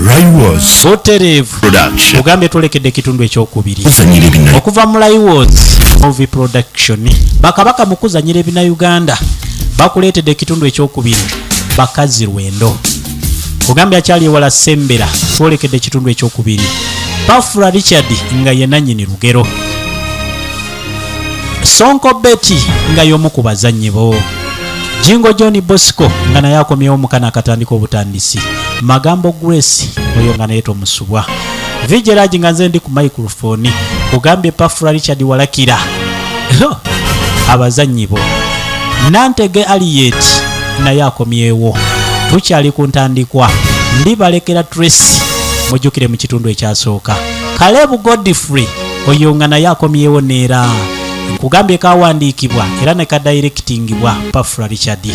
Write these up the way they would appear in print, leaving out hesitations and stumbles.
Raiwas Butereevu Production ogambye tulekedde ekitundu ekyokubiri okuva mu Raiwas Movie Production bakabaka mu kuzanyira ebinnauganda bakuleetedde ekitundu ekyokubiri bakazi lwendo ogambye akyali ewala Sembera twolekedde ekitundu ekyokubiri Pafula Richard nga ye nannyini lugero Sonko Betty nga y'omu ku bazannyi bo Jingo John Bosco nga naye akomyewo mukana akatandika obutandisi Magambo Grace oyo nga naye tomusubwa Vigeraji nga nze ndi ku microphone kugambye Pafula Richard Walakira abazannyi bo Nantege Aliet naye akomyewo tukyali ku ntandikwa ndibalekera Tracy mujjukire mu kitundu ekyasooka Caleb Godfrey oyo nga naye akomyewo neera kugambye kawandiikibwa era ne kadirectingibwa Pafula Richard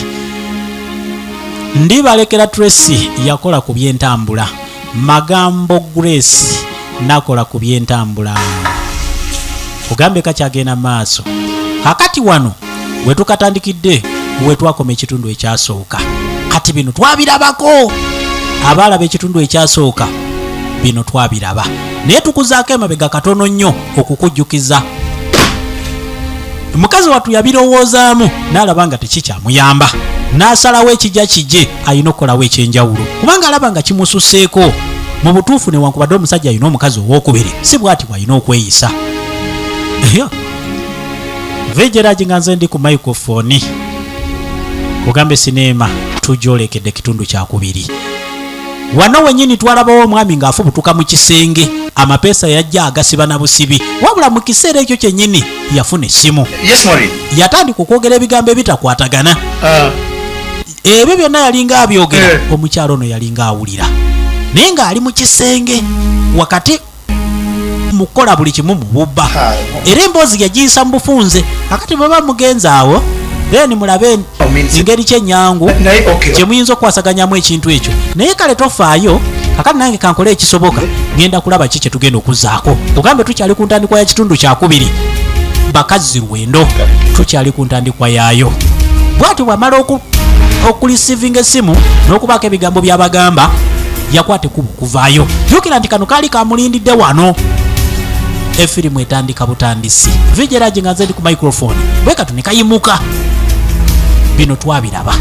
ndibalekera Tracy yakola ku byentambula Magambo Grace nakola ku byentambula kugambye kakyagenda maaso kakati wano wetukatandikidde wetwakoma ekitundu ekyasooka kati bino twabirabako abalaba ekitundu ekyasooka bino twabiraba naye tukuzaako emabega katono nnyo okukujjukiza mukazi wattu yabirowoozaamu n'alaba nga tekikyamuyamba n'asalawo ekijja kijje ayina okukolawo ekyenjawulo kubanga alaba nga kimususseeko mu butuufu newankubadde omusajja ayina omukazi owookubiri si bw'ati bw'ayina okweyisa Vigeraji nga nze ndi ku microphone kugambe sinema tujjolekedde ekitundu kyakubiri wano wennyini twalabawo omwami ng'afubutuka mu kisenge amapeesa yajja agasiba na busibi wabula mu kiseera ekyo kyennyini yafuna essimu yatandika okwogera ebigambo ebitakwatagana ebyo byonna yalinga abyogera omukyalo ono yalinga awulira naye ng'ali mu kisenge wakati mukola buli kimu mu bubba era emboozi yagiyisa mu bufunze akati bwe bamugenze awo then mulabe engeri kyenyangu gye muyinza okwasaganyamu ekintu ekyo naye kale tofaayo kakati nange kankole ekisoboka ngenda kulaba ki kye tugenda okuzzaako ogambe tukyali ku ntandikwa ya kitundu kyakubiri bakazi lwendo tukyali ku ntandikwa yaayo bwati bwamala okulisivinga essimu n'okubaako ebigambo byabagamba yakwate kuvaayo jjukira nti kano kaali kamulindidde wano efirimu etandika butandisi Vigeraji nga nze ndi ku microphone bwe katu ne kayimuka bino twabiraba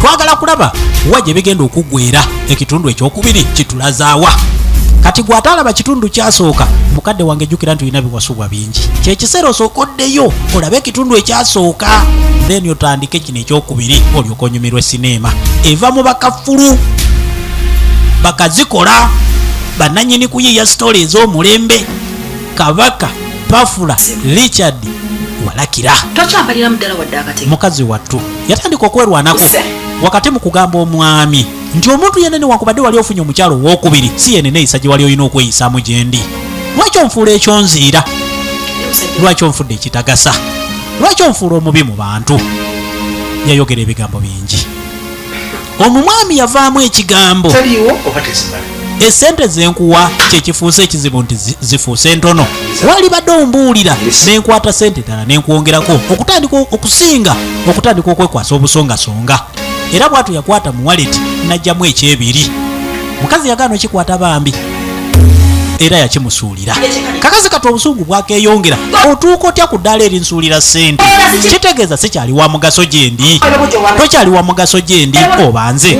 twagala kulaba wa gye bigenda okuggwera ekitundu ekyokubiri kitulazaawa kati gw'atalaba kitundu kyasooka mukadde wange jjukira nti olina biwasubwa bingi kyekiseera osookoddeyo olabe ekitundu ekyasooka then otandike kino ekyokubiri olyoka onyumirwa sinema eva mu bakafulu bakazikola bannannyini kuyiiya sitole ez'omulembe Kabaka Pafula Richard Walakira mukazi wattu yatandika okwerwanako wakati mu kugamba omwami nti omuntu yenene wankubadde wali ofunye omukyalo owookubiri si yenene eyisa gye wali olina okweyisaamu gye ndi lwaki onfuula ekyonziira lwaki onfudde ekitagasa lwaki onfuula omubi mu bantu yayogera ebigambo bingi omumwami yavaamu ekigambo esente zenkuwa kyekifuuse ekizibu nti zifuuse ntono walibadde ombuulira nenkwata sente ddala nenkwongerako okutandika okusinga okutandika okwekwasa obusongasonga era bwatu yakwata mu waleti najjamu ekyebiri mukazi yagaana okikwata bambi era yakimusuulira kakazi kati obusungu bwakeeyongera otuuka otya ku ddaala erinsuulira ssente kitegeeza sikyali wa mugaso gye ndi tokyali wa mugaso gye ndi obanze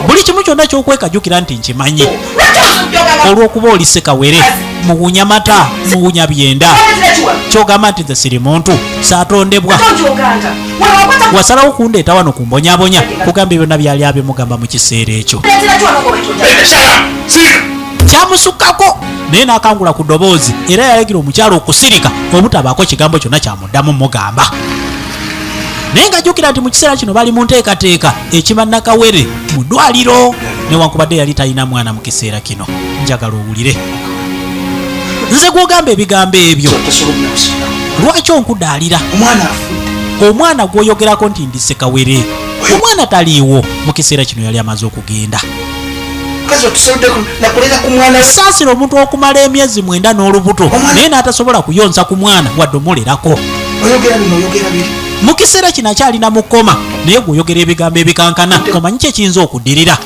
buli kimu kyonna kyokwekajjukira nti nkimanyi olw'okuba oli Sekawere muwunya mata muwunya byenda kyogamba nti nze siri muntu saatondebwa wasalawo kundeeta wano kumbonyabonya kugamba byonna byali abimugamba mu kiseera ekyo kyamusukkako naye n'akangula ku ddoboozi era yalagira omukyalo okusirika obutabaako kigambo kyonna kyamuddamu mugamba naye nga jjukira nti mu kiseera kino bali mu nteekateeka ekimannakawere mu ddwaliro newankubadde yali talina mwana mu kiseera kino njagala owulire nze gw'ogamba ebigambo ebyo lwaki onkudaalira omwana gw'oyogerako nti ndi Sekawere omwana taliiwo mu kiseera kino yali amaze okugenda saasira omuntu okumala emyezi 9 n'olubuto naye n'atasobola kuyonsa ku mwana wadde omulerako mu kiseera kino akyalina mukoma naye gw'oyogera ebigambo ebikankana omanyi kyekiyinza okuddirira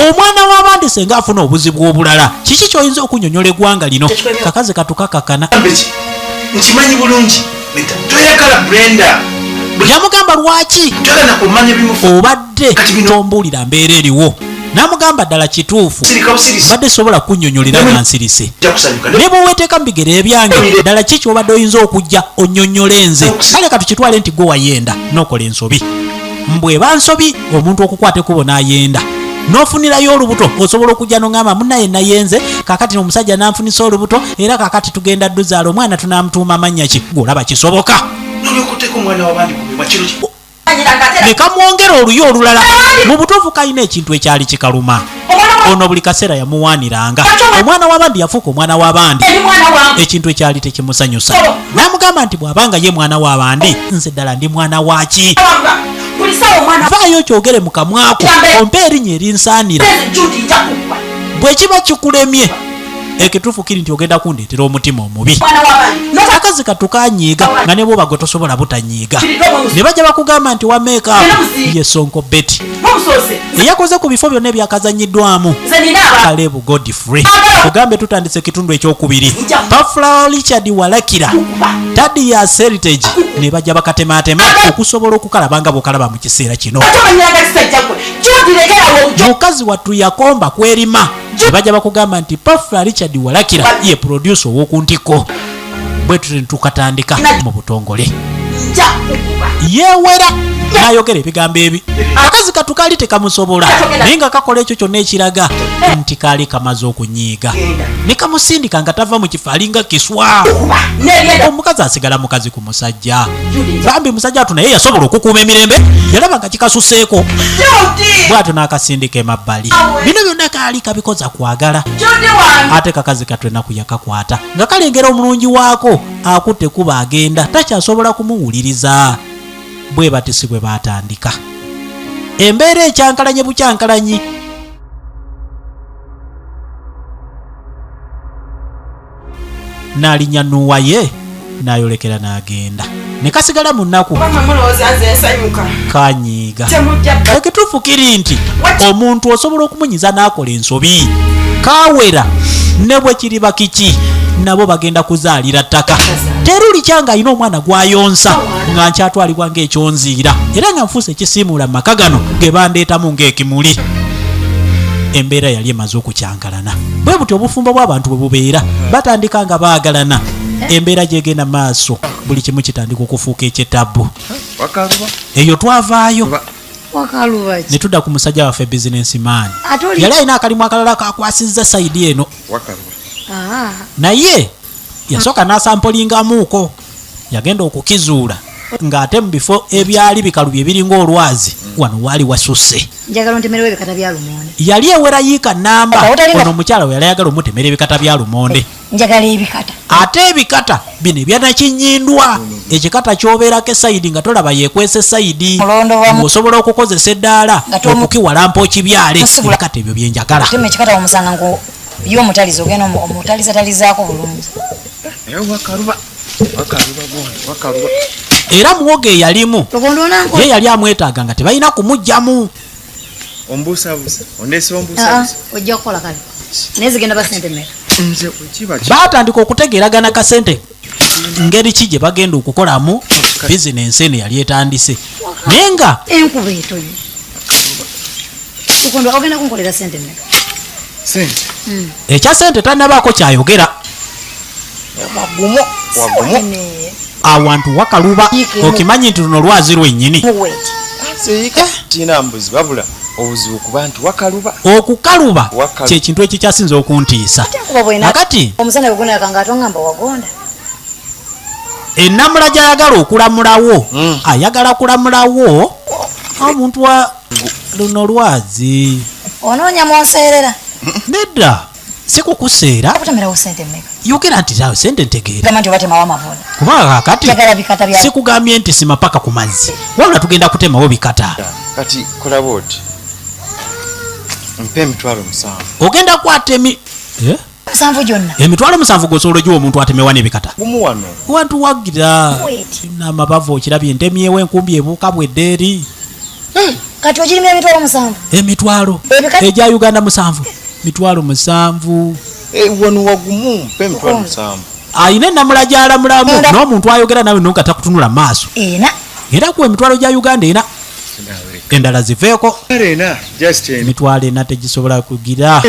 omwana w'abandi senga afuna obuzibu obulala kiki kyoyinza okunyonyola eggwanga lino kakazi katukakakana nkimanyi bulungi toyagala Brenda yamugamba lwaki obadde tombuulira mbeera eriwo n'amugamba ddala kituufu obadde sobola kunnyonnyolera nga nsirise ne bweweeteeka mu bigere ebyange ddala ki kyobadde oyinza okujja onnyonnyole nze kale katukitwale nti gwe wayenda n'okola ensobi mbweba nsobi omuntu okukwata ekkubo n'ayenda n'ofunirayo olubuto osobola okujja n'oŋŋamba munnaye nayenze kakati omusajja n'anfunisa olubuto era kakati tugenda dduzaala omwana tunaamutuuma mannya ki gweolaba kisoboka ne kamwongera oluyo olulala mu butuufu kalina ekintu ekyali kikaluma ono buli kaseera yamuwaaniranga omwana w'abandi yafuuka omwana w'abandi ekintu ekyali tekimusanyusa n'amugamba nti bw'abanga ye mwana w'abandi nze ddala ndi mwana waaki vaayo kyogere mu kamwako ompe erinnya erinsaanira bwe kiba kikulemye ekituufu kiri nti ogenda kundeetera omutima omubi akazi katukanyiiga nga ne bwoba gwe tosobola butanyiiga ne bajja bakugamba nti wa makeup ye Sonko Betty eyakoze ku bifo byonna ebyakazanyiddwamu Kalebu Godfrey kugambe tutandise ekitundu ekyokubiri Pafula Richard Walakira Thaddeus Heritage ne bajja bakatematema okusobola okukalaba nga bw'okalaba mu kiseera kino mukazi wattu yakomba kwerima ne bajja bakugamba nti Pafula Richard Walakira ye producer ow'okuntiko bwe tuti tukatandika mu butongole yeewera n'ayogera ebigambo ebi akazi katukaali tekamusobola naye nga kakola ekyo kyonna ekiraga nti kaali kamaze okunyiiga ne kamusindika nga tava mu kifo alinga kiswa omukazi asigala mukazi ku musajja bambi musajja atu naye yasobola okukuuma emirembe yalaba nga kikasuseeko bw'atyo n'akasindika emabbali bino byonna kaali kabikoza kwagala ate kakazi katu enaku yakakwata nga kalengera omulungi waako akutte kuba agenda takyasobola kumuwuliriza bwe batisi bwe batandika embeera ekyankalanye bukyankalanyi n'alinnya nuwaye n'ayolekera n'agenda ne kasigala mu nnaku kanyiiga ekituufu kiri nti omuntu osobola okumunyiza n'akola ensobi kaawera ne bwe kiriba kiki nabo bagenda kuzaalira ttaka teruli kyanga alina omwana gwayonsa nga nkyatwalibwa ng'ekyonziira era nga nfuusa ekisiimuula mu maka gano ge bandeetamu ng'ekimuli embeera yali emaze okukyankalana bwe buti obufumbo bw'abantu bwe bubeera batandika nga baagalana embeera gyegenda maaso buli kimu kitandika okufuuka ekyettabbu eyo twavaayo ne tudda ku musajja waffe bizinensi maani yali alina akalimu akalala kakwasizza sayidi eno naye yasooka n'asampolingamuuko yagenda okukizuula ng'ate mu bifo ebyali bikalu bye biringa olwazi wano waali wasusse yali ewera yiika namba ono omukyala we yali ayagala omutemera ebikata bya lumonde ate ebikata bino ebyanakinyindwa ekikata kyobeerako esayidi nga tolaba yeekwesa esayidi ng'osobola okukozesa eddaala okukiwalampa okibyale ebikata ebyo byenjagala yo omutaliza ogenda omutalizatalizaako bulungi era muwoga eyalimu ye yali amwetaaga nga tebalina kumugjamu ojja kukola kale naye zigenda basente mmeka baatandika okutegeeragana kasente ngeri ki gye bagenda okukolamu bizinensi eno yali etandise naye nga enkuba etoyo ukondo ogenda kunkolera sente mmeka ekya sente tannabaako kyayogera awantu wakaluba okimanyi nti luno lwazi lwennyini tina mbuzi babula obuzibu kuba nti wakaluba okukaluba kyekintu ekikyasinza okuntiisa akati omusana gugunayakanga atongamba wagonda ennamula gy'ayagala okulamulawo ayagala kulamulawo omuntu wa luno lwazi onoonya mwonseerera nedda sikukuseera akutamirawo sente mmeka yogera nti awe sente ntegeera gamba nti obatemawo amavuna kubanga kakati njagala bikata bya sikugambye nti simapaka ku mazzi wabula tugenda kutemawo bikata kati kola bwoti mpe 7,000 ogenda kwata musanvu gyonna emitwalo 7 gwosobola ogiwa omuntu atemewa n'ebikata gumu wano wantu wagira n'amabavu okirabye entemyewo enkumbi ebuuka bweddeeri kati ogirimira emitwalo 7 emitwalo egya Uganda 7 mitwalo 7 wano wagumu mpe emitwalo 7 ayina enamula gyalamulamu n'omuntu ayogera nawe nonga takutunula maaso era ku emitwalo gya Uganda ena endala ziveeko emitwalo ena tegisobola kugira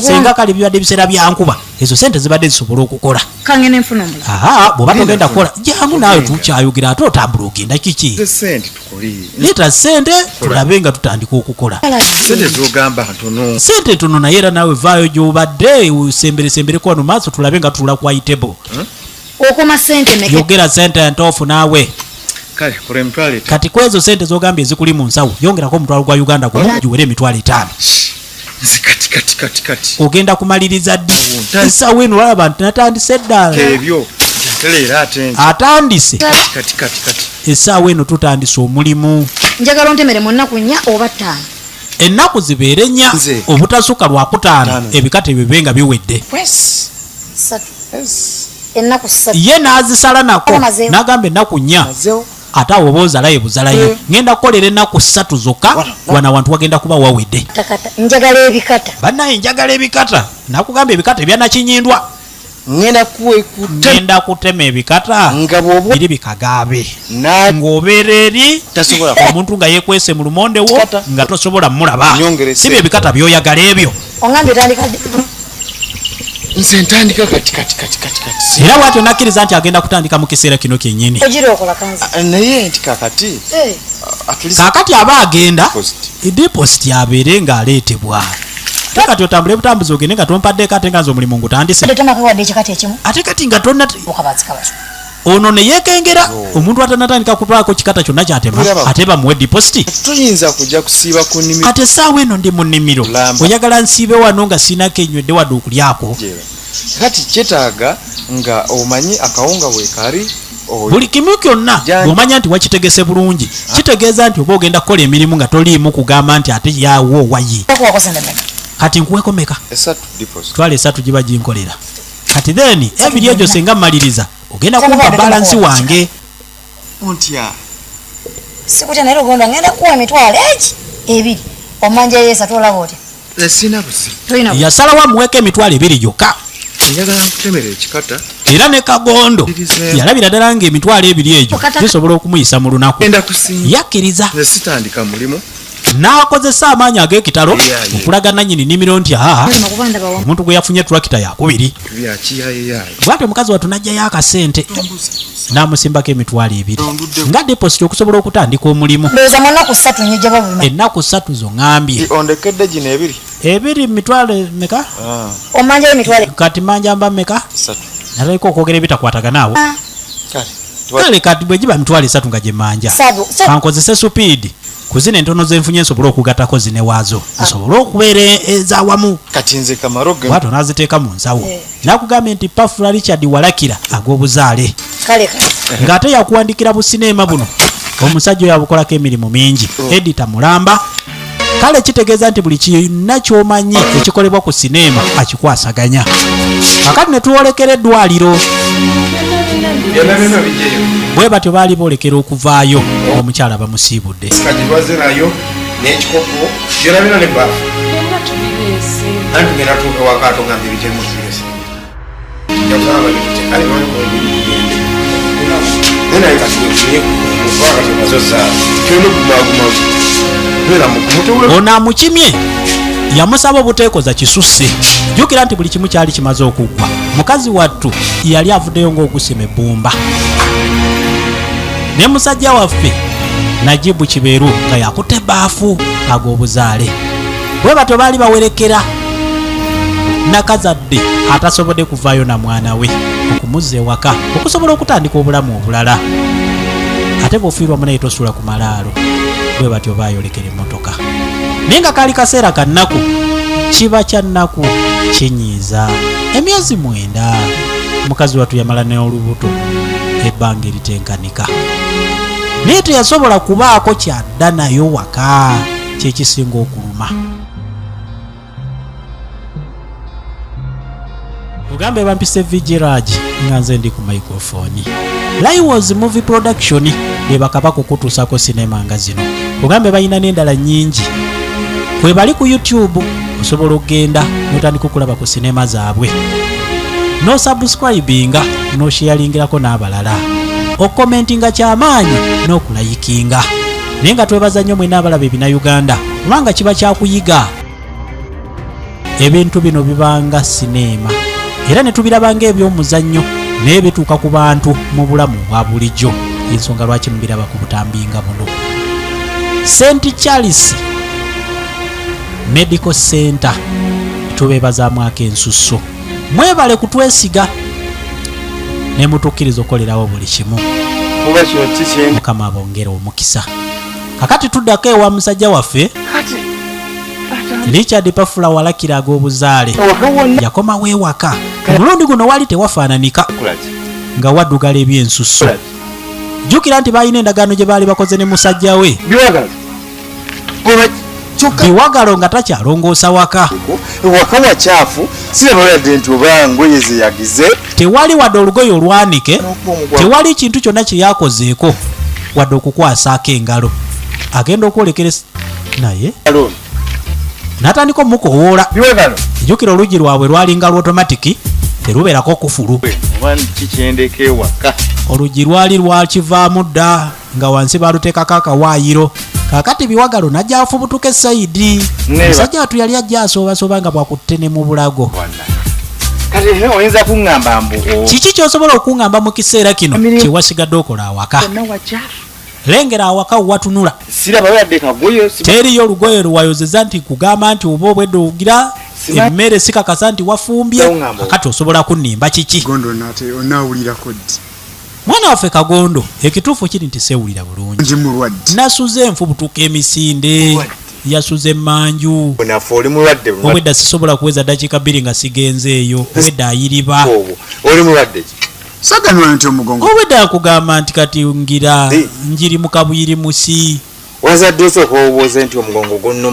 senga kale bibadde biseera byankuba ezo sente zibadde zisobola okukola bw'oba togenda kukola jangu naawe tukyayogera ate otambula ogenda kiki leeta sente tulabe nga tutandika okukola sente ntono naye era naawe vaayo gy'obadde semberesembereko wano maaso tulabe nga tutula ku waitebo yogera sente ntoofu naawe kati kwezo sente zogambye ezikuli mu nsawo yongerako omutwalo gwa Uganda gumu giwere emitwalo 5 ogenda kumaliriza ddi ensawo eno olaba nti natandise eddala atandise essaawa eno tutandise omulimu njagala ontemere mu nnaku 4 oba 5 ennaku zibeere 4 obutasukka lwa 5 ebikata bibenga biwedde ennaku 3 ye n'azisala nako n'agamba ennaku 4 ate awo oba ozalayo buzalayo ngenda kukolera ennaku 3 zokka wana abantu wagenda kuba wawedde njagala ebikata bannaye njagala ebikata nakugamba ebikata ebyanakinyindwa ngenda kutema ebikata biri bikagaabe ng'obeera eri omuntu nga yeekwese mu lumonde wo nga tosobola mulaba si bye ebikata byoyagala ebyo nze ntandika kati era bwatyo nakkiriza nti agenda kutandika mu kiseera kino kyennyini naye nti kakati kaakati aba agenda deposit abeere ng'aleetebwa kati otambule butambuzi ogende nga tompaddeeko ate nga nze omulimu ngutandise ate kati nga tonna ono ne yeekengera omuntu atanatandika kutwalako kikata kyonna kyatema ate bamuwe deposit tuyinza kujja kusiiba ku nnimiro ate essaawa eno ndi mu nnimiro oyagala nsiibe wano nga siinako enywedde wadde okulyako kati kyetaaga nga omanyi akawunga weekali buli kimu kyonna bw'omanya nti wakitegese bulungi kitegeeza nti oba ogenda kukola emirimu nga toliimu kugamba nti ate yaawo wayi kati nkuweko meka twala 3 giba ginkolera kati then ebiri egyo senga mmaliriza ogenda kumpa balansi wange sikutya naye ogonda ngenda kuwa emitwalo egi 2 omanja yesa tolaba oti yasalawo amuweeko emitwalo 2 gyokka era ne kagondo yalabira ddala nga emitwalo 2 egyo zisobola okumuyisa mu lunaku yakkiriza n'akozesa amaanyi ag'ekitalo okulaga nannyini nnimiro nti omuntu gwe yafunye turakita yakubiri bwatyo omukazi wattu n'ajjayo akasente n'amusimbako emitwalo 2 nga deposit okusobola okutandika omulimu ennaku 3 zoŋambye ondekedde gino 2 mitwalo meka kati manja mba meka nalaiko okwogera ebitakwataganaawo kale kati bwe giba mitwalo 3 nga gye manja kankozese supiidi kuzina entono zenfunye nsobole okugattako zine waazo nsobole okubeera ezaawamu kati nze kamaroge bwato n'aziteeka mu nsawo nakugambye nti Pafula Richard Walakira ag'obuzaale ng'ate yakuwandikira busineema buno omusajja oyo abukolako emirimu mingi edita mulamba kale kitegeeza nti buli kiina ky'omanyi ekikolebwa ku sineema akikwasaganya kakati ne tuwolekera eddwaliro bwe batyo baali boolekera okuvaayo omukyala bamusiibudde ono amukimye yamusaba obuteekoza kisusse jjukira nti buli kimu kyali kimaze okuggwa mukazi wattu yali avuddeyo ng'okusima ebbumba ne musajja waffe Najibu Kiberu nga yakutte ebbaafu ag'obuzaale bwe batyo baali bawerekera nakazadde atasobodde kuvaayo na mwana we okumuzza ewaka okusobola okutandika obulamu obulala ate bw'ofiirwamu naye tosula ku malaalo bwe batyo baayolekera emmotoka naye nga kaali kaseera ka nnaku kiba kya nnaku kinyiiza emyezi 9 mukazi wattu yamala n'olubuto ebbanga eritenkanika naye teyasobola kubaako kyadda nayo waka kyekisinga okuluma ogambe bampise vigiragi nga nze ndi ku microphone Laiwas Movie Production bebakaba kukutuusako sinema nga zino kugambe balina n'endala nnyingi kwe bali ku YouTube osobola okgenda notandika okulaba ku sinema zaabwe no subscribinga no sharingirako n'abalala okomentinga kyamaanyi n'okulayikinga naye nga twebaza nnyo mwena abalaba ebinayuganda kubanga kiba kyakuyiga ebintu bino bibanga sinema era ne tubirabanga eby'omuzannyo naye bituuka ku bantu mu bulamu bwa bulijjo ensonga lwaki mubiraba ku butambinga buno. St. Charles Medical Center tubeebazaamu ak'ensusso mwebale kutwesiga ne mutukkiriza okolerawo buli kimu mukama abongera omukisa. Kakati tuddako ewa musajja waffe Richard Pafula walakira ag'obuzaale yakomawo ewaka omulundi guno wali tewafaananika nga waddugala ebyensusso. Jjukira nti balina endagaano gye baali bakoze ne musajja we biwagalo nga takyalongoosa waka wakyafu sirabaladde nti oba ngoye zeyagize tewali wadde olugoye olwanike tewali kintu kyonna kye yakozeeko wadde okukwasaako engalo agenda okwolekera naye n'atandika omukowoola. Jjukira oluggi lwabwe lwalinga lw'automatiki terubeerako kufulu oluggi lwali lwakivaamu dda nga wansi baluteekako akawaayiro. Kakati biwagalo najja afubutuka esayidi musajja watu yali ajja asoobasoba nga bwakutte ne mu bulago. Kiki ky'osobola okuŋŋamba mu kiseera kino kyewasigadde okola awaka? Lengera awaka watunula teriyo olugoye luwayozeza nti kugamba nti oba obwedde ogira emmere sikakasa nti wafumbye. Kakati osobola kunnimba kiki? Mwana waffe Kagondo ekituufu kiri nti seewulira bulungi. Nasuze enfubutuka emisinde yasuze emmanju obwedda sisobola kuweza dakiika 2 nga sigenzeeyo obwedda ayiriba obwedda akugamba nti kati ngira njiri mu kabuyirimusi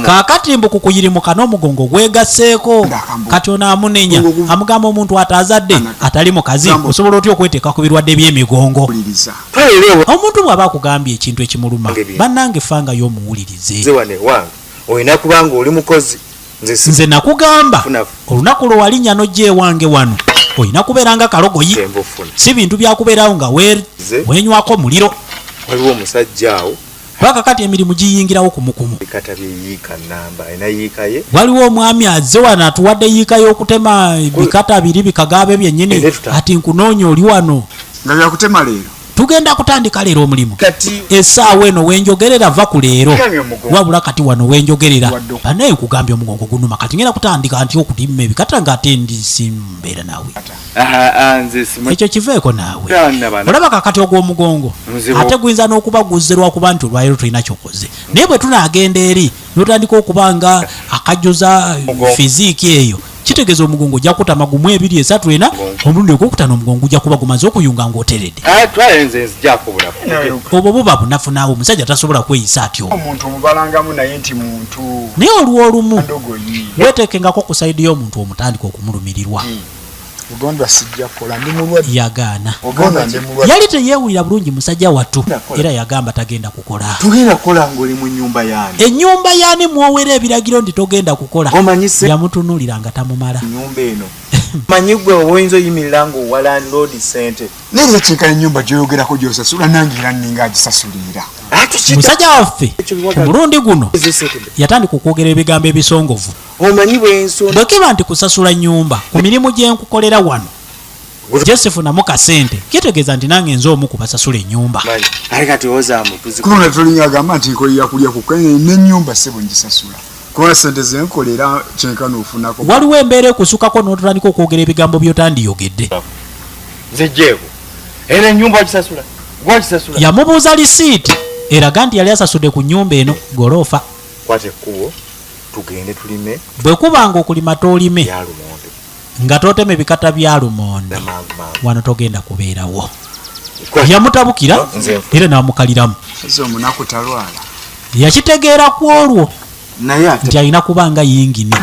kaakati mbu kukuyirimuka n'omugongo gwegasseeko kati onaamunenya amugamba omuntu atazadde atali mukazi osobola otya okweteeka ku birwadde by'emigongo. Omuntu bw'aba akugambye ekintu ekimuluma bannange fangayo omuwulirize. olina kubanga oli mukozi nze nakugamba olunaku lwe walinnya n'ojja ewange wano olina kubeeranga kalogoyi si bintu byakubeerawo nga wenywako muliro. waliwo omusajja awo paka kati emirimu giyingirawo kumukumu. ye waliwo omwami azze wano atuwadde yiika y'okutema bikata 2 bikagaabe byennyini ati nkunoonya oli wano nga byakutema leero. Tugenda kutandika leero omulimu essaawa eno wenjogerera va ku leero wabula kati wano wenjogerera anaye kugambya omugongo gunuma kati ngenda kutandika nti okutimma ebikata ng'ate ndisimbeera naawe ekyo kiveeko naawe olaba kakati ogw'omugongo ate guyinza n'okuba guzze lwakuba nti olwaleero tulina kyokoze naye bwe tunaagenda eri n'otandika okuba nga akajjuza fiziiki eyo kitegeeza omugongo ojja kutama gumu 2 3 4 omulundi ogwokutano omugongo ojja kuba gumaze okuyunga ng'oteredde. Obwo buba bunafu naawe omusajja tasobola kweyisa atyo omuntu omubalangamu naye nti muntu naye olw'olumu weetekengako ku sayidi y'omuntu omutandika okumulumirirwa. Uganda sijja kola ndi mulwadde yagaana yali teyeewulira bulungi musajja wattu era yagamba tagenda kukola. Tugenda kukola ng'oli mu nnyumba yaani. Ennyumba yaani mwowera ebiragiro nti togenda kukola yamutunuulira nga tamumala. Ennyumba eno manyi gwe oyinza oyimirira ng'owa landlord ssente naye kyenkana ennyumba gyoyogerako gyosasula nange era nninga agisasulira. Musajja waffe ku mulundi guno yatandika okwogera ebigambo ebisongovu. Omanyi bw'ensonga bwe kiba nti kusasula nnyumba ku mirimu gye nkukolera wano Joseph namuka ssente kitegeeza nti nange nze omu ku basasula ennyumba. kubanga tolinga agamba nti nkolera kulya n'ennyumba sebo ngisasula kuba ssente zenkolera kyenkana ofunako. Waliwo embeera ekusukako n'otandika okwogera ebigambo by'otandiyogedde. Era ennyumba wagisasula gwagisasula yamubuuza lisiiti eraga nti yali asasudde ku nnyumba eno goloofa. kwate ekkubo tugende tulime bwe kubanga okulima toolime yalumonde nga tootema ebikata bya lumonde wano togenda kubeerawo. Yamutabukira era n'amukaliramu. omunaku talwala yakitegeera ku olwo naye nti alina kubanga yingini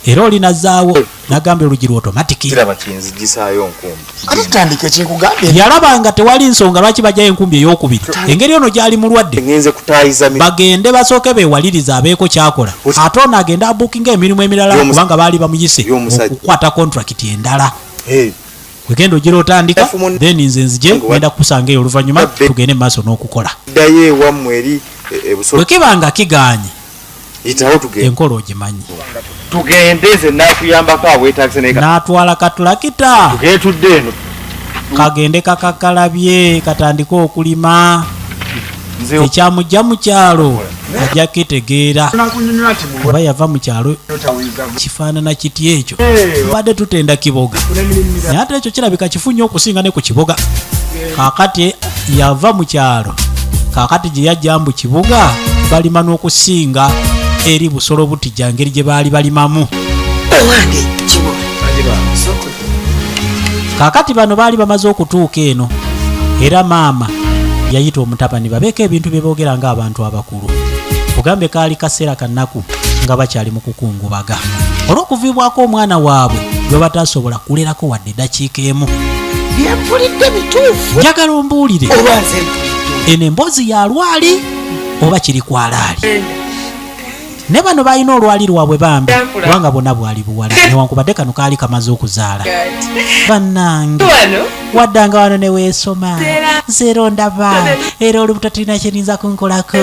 era olinazaawo nagambye olugi lwa automatiki. kiraba kinzigisaayo nkumbi. Kati tutandike kyekugambye. Yalaba nga tewali nsonga lwaki bajjayo enkumbi ey'okubiri. Engeri ono gyali mulwadde ngenze kutaayiza bagende basooke beewalirize abeeko kyakola ate ono agenda abuukinga emirimu emirala kubanga baali bamuyise okukwata kontrakiti endala. Wegenda ogira otandika then nze nzije ngenda kukusanga eyo oluvannyuma tugende mu maaso n'okukola. ddayo ewammwe eri ebusozi. Bwe kiba nga kigaanye yitawo tugende. enkola ogimanyi. tugende ze nakuyambako abwetagise naye N'atwala katulakita tugeetudde eno. kagende kakakalabye katandike okulima. Ekyamujja mu kyalo ajja kitegeera Nakunyunywa ati mu oba yava mu kyalo tawiga. kifaanana kiti ekyo. Tubadde tutenda kiboga naye ate ekyo kirabika kifunye okusinga ne ku kiboga. Kaakati yava mu kyalo kaakati gye yajja mu kibuga balima n'okusinga eri busolo butijja ngeri gye baali balimamu. Owange kibo. Kaakati bano baali bamaze okutuuka eno era maama yayita omutabani babeeko ebintu bye boogera ng'abantu abakulu. Kugambe kaali kaseera kannaku nga bakyali mu kukungubaga olw'okuviibwako omwana waabwe gwe bataasobola kulerako wadde eddakiika emu. Byempulidde bituufu. Njagala ombuulire Oba nze eno emboozi ya lwali oba kiri kwalaali. Ne bano balina olwali lwabwe bambi kubanga bonna bwali buwala newankubadde kano kaali kamaze okuzaala. Bannange waddanga wano ne weesoma nzeero ndaba era olubuto tulina kyeninza kunkolako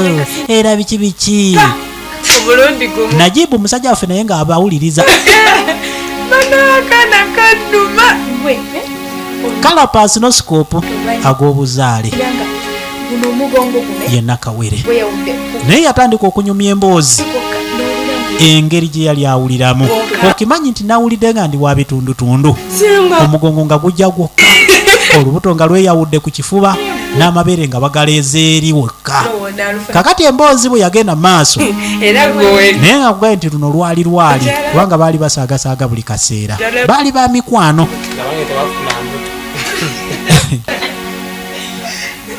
era biki biki. Omulundi gumu Najibu musajja waffe naye ng'abawuliriza. banaakana kadduma Kalapaasi nosikopu ag'obuzaale kiranga guno omugongo guno yenna kawere weyawudde naye yatandika okunyumya emboozi engeri gye yali awuliramu. Okimanyi nti nawulidde nga ndi wa bitundutundu omugongo nga gujja gwokka olubuto nga lweyawudde ku kifuba n'amabeere nga bagaleeza eri wekka. Kakati emboozi bwe yagenda mu maaso era gwe naye nga kugaye nti luno lwali kubanga baali basaagasaaga buli kaseera baali ba mikwano.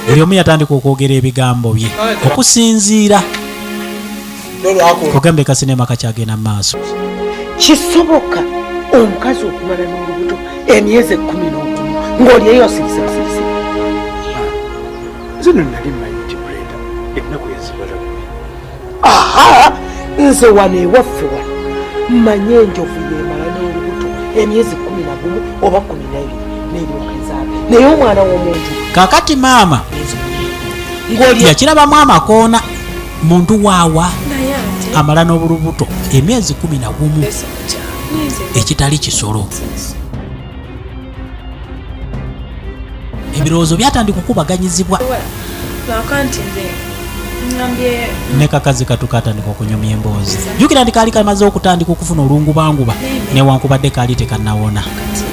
Buli omu yatandika okwogera ebigambo bye okusinziira kugambe kasinema kakyagenda mu maaso. kisoboka omukazi okumala n'olubuto emyezi 11 ng'oli eyo osirisemusirisi. Zino nali mmanyi nti Brenda ennaku ezibala. Aha, nze wano ewaffe wano mmanye enjovu yeemala n'olubuto emyezi 11 oba 12 n'ebyokezaala naye omwana w'omuntu Kakati maama ng'oli yakirabamu amakoona muntu waawa naye ate amala n'obulubuto emyezi 11 ese kya ekitali kisolo. Ebirowoozo byatandika okubaganyizibwa lwakanti nze ngambye ne kakazi katu katandika okunyumya emboozi. Jjukira nti kaali kamaze okutandika okufuna olungubanguba newankubadde kaali tekannawona. kati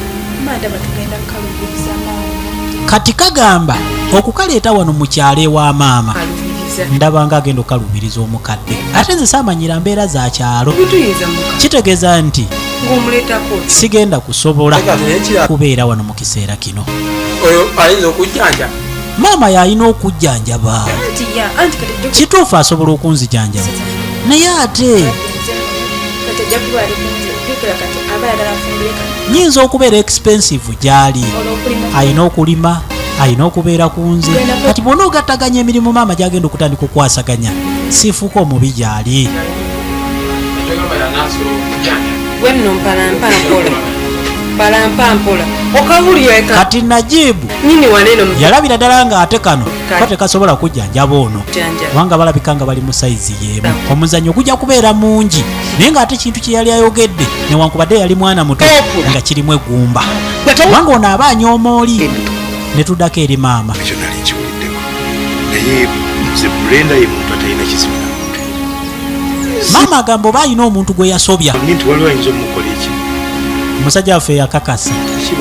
manda batugenda kukalubiriza maama Kati kagamba okukaleeta wano mu kyalo ewa maama kalubiriza ndaba nga agenda okalubiriza omukadde ate nze saamanyira mbeera za kyalo. bituyinza muka Kitegeeza nti ng'omuleetako sigenda kusobola kubeera wano mu kiseera kino. oyo ayinza okujjanja Maama yalina okujjanjaba anti ya anti kati jjo kituufu asobola okunzijanjaba naye ate kati ajja kuba ali kunze jjukira kati aba yagala afumbire kati nyinza okubeera expensive gy'ali. olw'okulima Alina okulima alina okubeera ku nze kati bw'ona ogattaganya emirimu maama gy'agenda okutandika okwasaganya siifuuka omubi gy'ali. atogambala nasobola okujjanja bwe nno mpalampa mpola okawulira eka Kati Najibu nyini waneeno yalabira ddala nga ate kano ko tekasobola kujjanjaba ono mujanja kubanga balabika nga bali mu sayizi y'emu. Omuzannyo gujja kubeera mungi naye ng'ate kintu kye yali ayogedde newankubadde yali mwana muto nga kirimu eggumba kubanga ono aba anyooma ne tuddako eri maama. Ekyo nali nkiwuliddeko naye nze Brenda ye muntu atalina kizibu namuntu. Maama agamba oba alina omuntu gwe yasobya. Nti waliwo ayinza omukola eki. Omusajja waffe yakakasa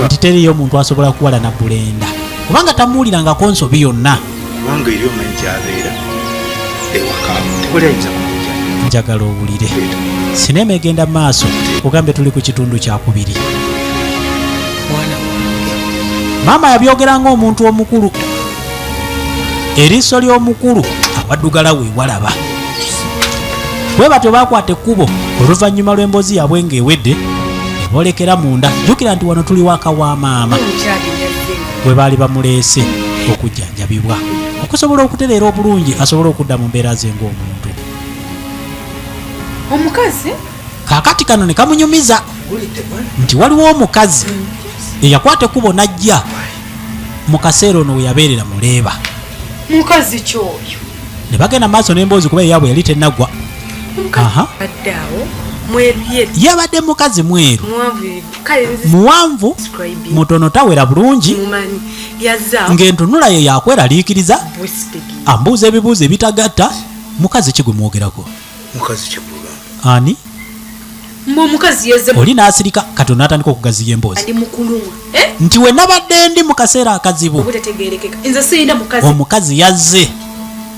nti teriyo omuntu asobola kuwala na Brenda kubanga tamuwulirangako nsobi yonna. Kubanga eri omanyi kyabeera ewaka tewali ayinza kumujja. Njagala owulire sinema egenda mu maaso kugambe tuli ku kitundu kyakubiri. Maama yabyogera ng'omuntu omukulu. Eriiso ly'omukulu awaddugala we walaba. bwe batyo bakwata ekkubo oluvannyuma lw'emboozi yaabwe ng'ewedde ne boolekera munda. Jjukira nti wano tuli waka wa maama bwe baali bamuleese okujjanjabibwa okusobola okutereera obulungi asobole okudda mu mbeera ze ng'omuntu. Omukazi Kaakati kano ne kamunyumiza nti waliwo omukazi eyakwata ekkubo n'ajja mu kaseera ono we yabeerera muleeba. mukazi kyoyo Ne bagenda maaso n'emboozi kuba eyaabwe yali tennaggwa. addawo mweru Yabadde mukazi mweru muwanvu kale muwanvu mutono tawera bulungi mumanyi yazza ng'entunula ye yakweraliikiriza bwesipegi ambuuza ebibuuzo ebitagatta. Mukazi ki gwe mwogerako? mukazi kyebula Ani? mwe omukazi yazze Oli n'asirika kati onaatandika okugaziya emboozi andi mukulumwa nti we nabadde ndi mu kaseera akazibu. obutategeerekeka nze sirina mukazi Omukazi yazze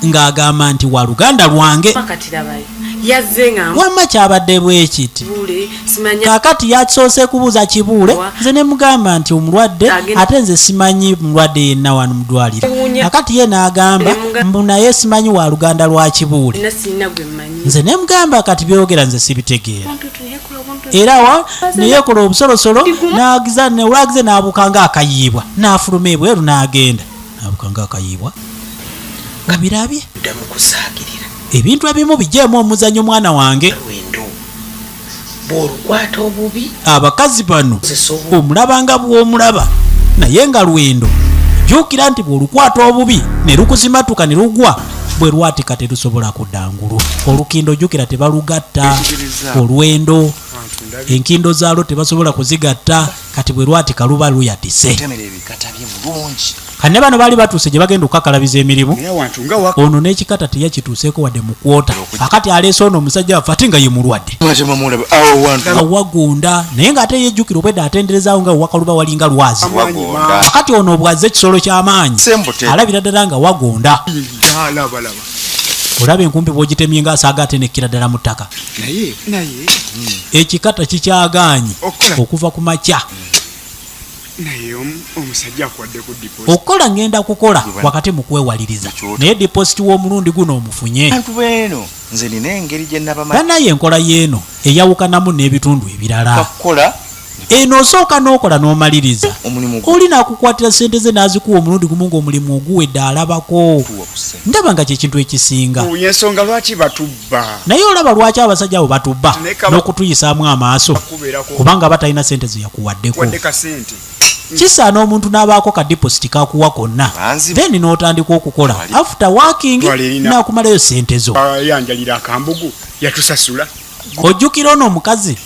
ng'agamba nti wa luganda lwange. makatirabayo yazze nga Wamma kyabadde bwe kiti. mbule simanya Kaakati yasoose kubuuza Kibuule, nze ne mugamba nti omulwadde ate nze simanyi mulwadde yenna wano mu ddwaliro. Kaakati ye n'agamba mbu naye simanyi wa luganda lwa Kibuule. nina sirina gwe mmanyi Nze ne mugamba kati byogera nze sibitegeera. Abantu tuyekola abantu Era ne yeekola obusolosolo n'agiza olwagize n'abuuka ng'akayiibwa n'afuluma ebweru n'agenda n'abuuka ng'akayiibwa. Obirabye ddamu kusaagirira ebintu ebimu bijeemu omuzannyo mwana wange. lwendo bw'olukwata obubi Abakazi bano zisobola omulaba nga bw'omulaba naye nga lwendo. Jjukira nti bw'olukwata obubi ne lukusimatuka ne lugwa bwe lwatika terusobola kudda ngulu. Olukindo jjukira tebalugatta. Olwendo enkindo zaalwo tebasobola kuzigatta kati bwe lwatika luba luyatise. temera ebikata bye bulungi. Kane bano baali batuuse gye bagenda okukakalabiza emirimu. naye awantu nga waka Ono n'ekikata teyakituuseeko wadde mu kwota. Akati aleese ono omusajja waffe ate nga ye mulwadde Mwatema awo wantu awagunda naye ng'ate yejjukira obwedda atenderezaawo nga wakaluba walinga lwazi. wagonda. Akati ono obwazze ekisolo ky'amaanyi Sembute. alabira ddala nga wagonda. labalaba Olaba enkumpi bw'ogitemye ng'asaaga atenekkira ddala mu ttaka. naye Ekikata kikyagaanyi Okola. okuva ku makya. naye omusajja akwadde ku diposi Okukola ngenda kukola wakati mu kwewaliriza naye dipositi w'omulundi guno omufunye. Bantu beeno nze nina engeri gye nabama Banaye enkola y'eno eyawukanamu n'ebitundu ebirala. kakukola Eno osooka n'okola n'omaliriza. omulimu Oli n'akukwatira ssente ze n'azikuwa omulundi gumu ng'omulimu oguwedde alabako. gutuwa ku ssente. Ndaba nga kyekintu ekisinga. ensonga lwaki batubba Naye olaba lwaki abasajja abo batubba Nekaba- n'okutuyisaamu amaaso kubeerako kubanga batalina ssente ze yakuwaddeko. wadde ka sente Kisaana omuntu n'abaako ka deposit kakuwa konna Banzibu. then n'otandika okukola Twali. after working Twali erina. n'akumalayo ssente zo. yanjalira akambugu yatusasula Ojjukira ono omukazi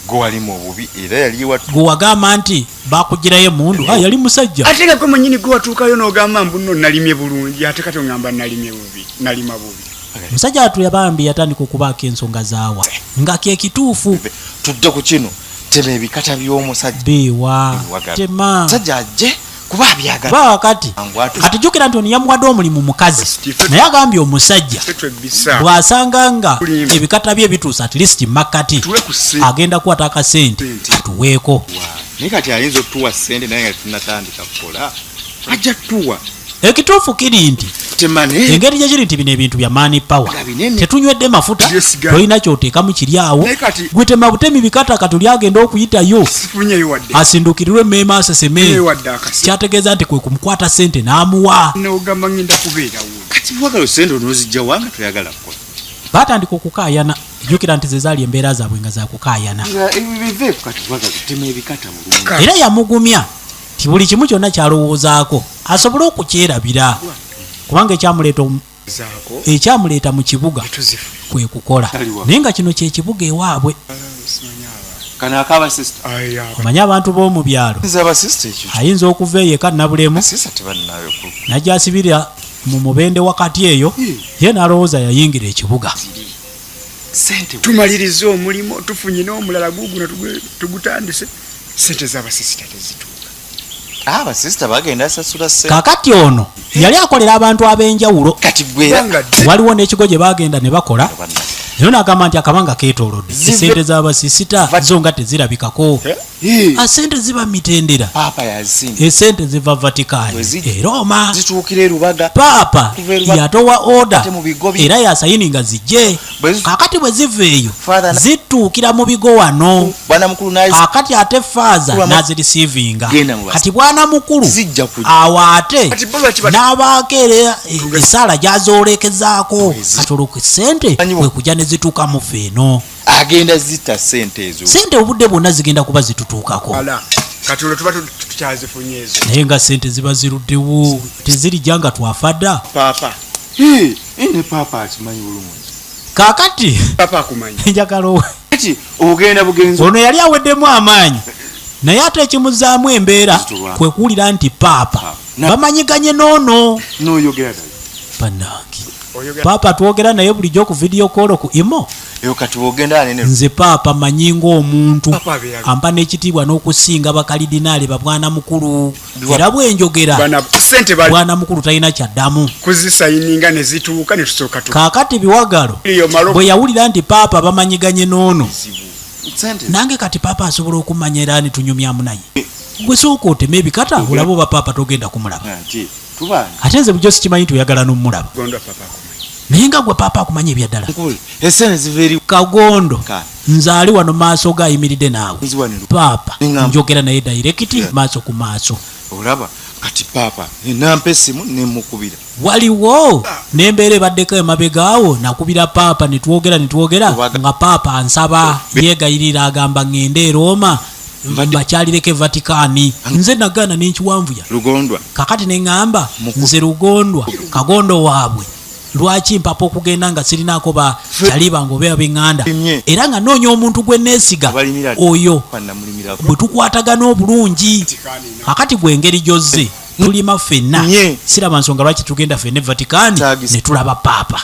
gwe walimu obubi era yali wa gwe wagamba nti bakugirayo emundu yali musajja. ate nga gwe mwenyini gwe watuukayo n'ogamba mbuno nalimye bulungi ate kati ogamba nalima bubi Musajja atu yabambi yatandika okubaako ensonga zaawa nga kye kituufu. tudde ku kino tema ebikata by'omusajja Beewa Wagala. tema sajja ajje kuba abyagala ba wakati Mangu atu- kati jjukira nti ono yamuwadde omulimu mukazi Stephen. naye agambye omusajja tetwebisa bw'asanga nga Tulimba. ebikata bye bituusa at least makati tuwe ku sente agenda kuwata akasente Sente. atuweeko. naye kati ayinza otuwa ssente naye nga tunatandika kukola ajja tuwa Ekituufu kiri nti temane engeri gye kiri nti bino ebintu bya money power. Nga binene. Tetunywedde mafuta Byesiga. tolina kyoteekamu kiri awo Naye kati- gwetema butemi bikata katuli agenda okuyitayo sifunyeyo wadde asindukirirwe emmeema aseseme. Funyeyo wadde akasente Kyategeeza nti kwe kumukwata ssente n'amuwa. n'ogamba ngenda kubeerawo kati bwagala sente onozijja wanga toyagala kukola Batandika okukaayana. Jjukira nti ze zaali embeera zaabwe nga zakukaayana. nga ebiveeku kati bwagala tema ebikata bulungi Era yamugumya ti buli kimu kyonna kyalowoozaako asobole okukyerabira kubanga ekyamuleeta mu kibuga tuzifu kwe kukola. Aliwa. Naye nga kino kye kibuga ewaabwe. kano akabasista Omanyi abantu b'omu byalo nze abasista ekyo ayinza okuva eyo eka nabulemu basista tebannayo ku najjasibira mu mubende wakati eyo ye n'alowooza yayingira ekibuga. sente tumalirize omulimu tufunye n'omulala guguno tugutandise sente z'abasisita tezituuka abasista bagenda sasula ssente Kaakati ono yali akolera abantu ab'enjawulo. kati gwera kubanga Waliwo n'ekigo gye bagenda ne bakola naye n'agamba nti akabanga keetoolodde esente z'abasisita zo nga tezirabikako asente ziba mitendera Papa yazimba esente ziva Vatican e Roma zituukira e Lubaga Papa yatowa oda Ate mu bigo bye. era yasayininga zijje Bwe- kakati bwe ziva eyo Father na- zituukira mu bigo wano bwana mukulu naye akati ate faaza Kulwa- nazirisiivinga Genda mu basi. kati bwana mukulu zijja kujja awo ate Kati bo bati- n'abaako era esaala gyazoolekezaako Ezi- kati olwo sente Manyi- bwe kujja ne zituuka mu feeno agenda zita sente ezo sente obudde bwonna zigenda kuba zitutuukako ala kati olwo tuba tukyazifunye ezo naye nga sente ziba ziruddewo tezirijja nga twafa dda Papa ne Papa akimanyi bulungi kaakati papa akumanyi njagala kati ogenda bugenzi ono yali aweddemu amaanyi naye ate ekimuzaamu embeera Zitulwa. kwe kuwulira nti paapa Na- bamanyiganye noono n'oyogera naye bannange oyogera paapa twogera naye bulijjo ku vidiyo koolo ku imo eyo kati bwogenda anene nze paapa manyi ng'omuntu Papa abeera- ampa n'ekitiibwa n'okusinga bakalidinaali ba bwana mukulu Bwa- era bwenjogera bana sente bali bwana mukulu talina kyaddamu kuzisayininga ne zituuka ne tusooka tu kaakati biwagalo iyo malo bwe yawulira nti paapa bamanyiganye noono sente nange kati paapa asobola okumanya era ne tunyumyamu naye gwe sooka otema ebikata olaba oba paapa togenda kumulaba nti tubaani ate nze bujjo sikimanyi nti oyagala n'omulaba gonda papa akumanyi naye nga gwe paapa akumanya ebyaddala nkule esente ziva eri kagondo Ka. nze ali wano maaso ga ayimiridde naawe nziwaniro paapa Nengamba. njogera naye dairekiti maaso ku maaso olaba kati Papa nampa essimu nemukubira waliwo n'embeera ebaddeko emabegaawo nakubira paapa netwogera Obaga- nga paapa ansaba yeegayirira agamba ŋŋende e Roma bakyalireko e Vaticaani nze nagaana n'enkiwanvuya lugondwa kakati neŋŋamba Muku- nze lugondwa kagondo waabwe lwaki mpapa okugenda nga sirinaako bakyaliba nga obeera beŋŋanda Limye. era nga noonya omuntu gwe neesiga abalimira oyo namulimirako bwe tukwatagana obulungi kakati gwe ngeri gyozze tulima ffenna Nye. siraba nsonga lwaki tugenda ffenna e Vaticaani Taagisa. ne tulaba paapa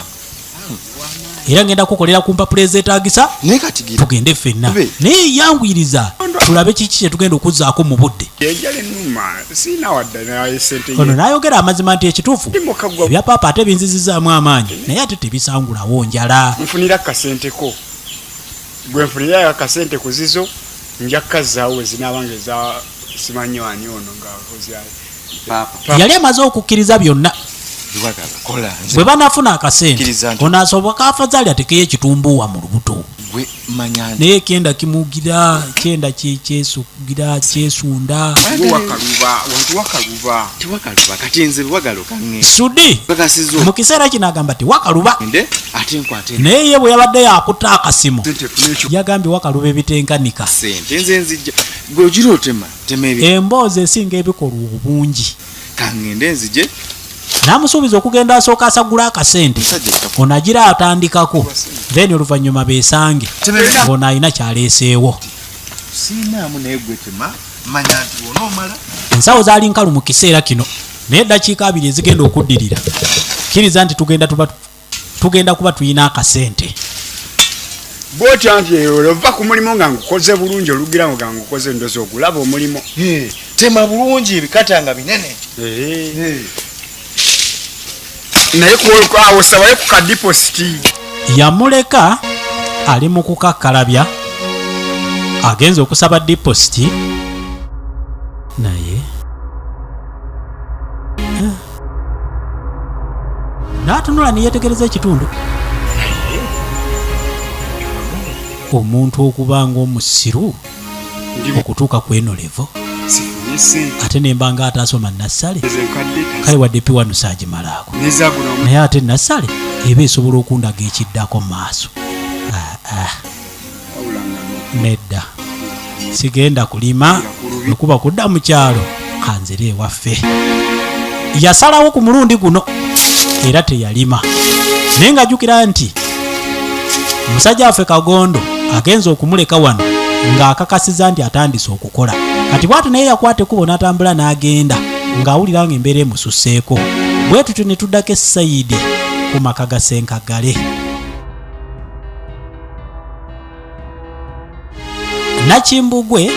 era ngenda kukolera ku mpapula ezeetaagisa naye kati gira tugende ffenna Tube. naye yanguyiriza tulabe kiki kye tugenda okuzzaako mu budde enjala ennuma siina wadda naye sente ono ye n'ayogera amazima nti ekituufu Ndimukagwa- ebya paapa ate binzizizaamu amaanyi naye ate tebisangulawo njala nfunira akasenteko gwe nfunira akasente ku zizo nja kukazaawo ezinaabanga eza simanyi wani ono ngaakozayo Papa yali amaze okukkiriza byonna lwagala kola nze bwe banafuna akasente Kkiriza nti- ono asoboka afazaali atekeyo ekitumbuuwa mu lubuto gwe manya nti naye kenda kimugira kyenda kyesugira kyesunda Gwe wakaluba wantu wakaluba tiwakaluba kati nze lwagala okange sudi kakasizo mu kiseera kino agamba ti wakaluba nde ate nkwate naye ye bwe yabadde yakutta akasimu sente funekyo yagambye wakaluba ebitenkanika sente nze nzijja gwe ogira otema tema ebi emboozi esinga ebikolwa obungi kangende nzije n'amusuubiza okugenda asooka asagula akasente musajja ekafu ono agira atandikako then oluvannyuma beesange Temera. ono alina kyaleeseewo siinaamu naye gwe tema manya nti bwonaomala ensawo zaali nkalu mu kiseera kino naye eddakiika 2 ezigenda okuddirira kkiriza nti tugenda kuba tulina akasente bwotya nti olova ku mulimu nga ngukoze bulungi olugiramu nga ngukoze ndozi ogulaba omulimu tema bulungi ebikata nga binene naye awo sabaye ku kadipositi yamuleka ali mu kukakkalabya agenza okusaba dipositi naye n'atunula neyetegereza ekitundu omuntu okuba ng'omusiru okutuuka ku eno levo sifunye sente ate nemba nga ataasoma nassale ezenkadde kale wadde piwanusa agimalaako nezagunamu naye ate nassale eba esobola okundaga ekiddako mu maaso nedda sigenda kulima ekuba kudda mu kyalo kanzire ewaffe yasalawo ku mulundi guno era teyalima naye ng'ajjukira nti omusajja waffe kagondo agenza okumuleka wano ng'akakasiza nti atandise okukola kati bwati naye yakwata ekkubo n'atambula n'agenda ng'awulira nga embeera emususseeko bwe tutyo ne tuddako essayidi ku maka ga Ssenkagale. Nakimbugwe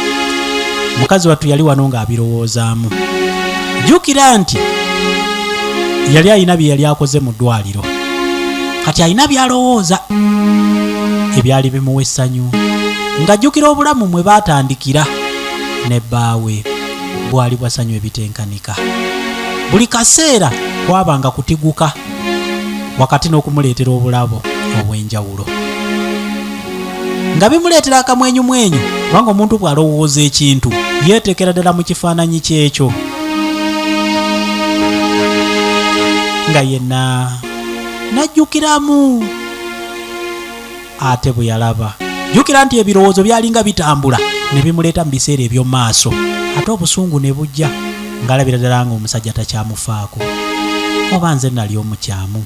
mukazi wattu yali wano ng'abirowoozaamu. Jjukira nti yali alina bye yali akoze mu ddwaliro kati alina by'alowooza. Naye ate nassale eba esobola okundaga ekiddako mu maaso. Ate nemba nga ataasoma nassale kale wadde piwanusa agimalaako. Naye ate nassale eba esobola okundaga ekiddako mu maaso. Ate nemba nga ataasoma nassale kale wadde piwanusa agimalaako. Naye ate nassale eba esobola okundaga ekiddako mu maaso. ebyali bimuwa essanyu ng'ajjukira obulamu mwe baatandikira ne bbaawe bwali bwasanyu ebitenkanika. Buli kaseera kwabanga kutiguka wakati n'okumuleetera obulabo obw'enjawulo nga bimuleetera akamwenyumwenyu kubanga omuntu bw'alowooza ekintu yeetekera ddala mu kifaananyi kyekyo nga yenna najjukiramu ate bwe yalaba jjukira nti ebirowoozo byalinga bitambula ne bimuleeta mu biseera eby'omu maaso ate obusungu ne bujja ng'alabira ddala ng'omusajja takyamufaako oba nze nali omukyamu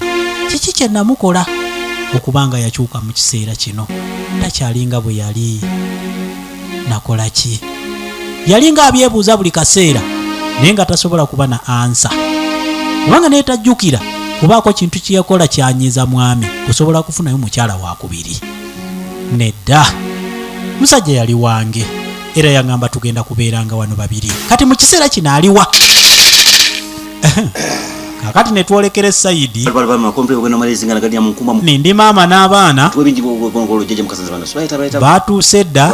kiki kye namukola okubanga yakyuka mu kiseera kino takyalinga bwe yali nakola ki yalinga abyebuuza buli kaseera naye nga tasobola kuba na ansa kubanga naye tajjukira kubaako kintu kyeyakola kyanyiza mwami kusobola kufunayo mukyala wakubiri nedda musajja yali wange era yaŋŋamba tugenda kubeeranga wano babiri kati mu kiseera kino aliwa kakati netwolekera Saidi nindi maama n'abaana batuuse dda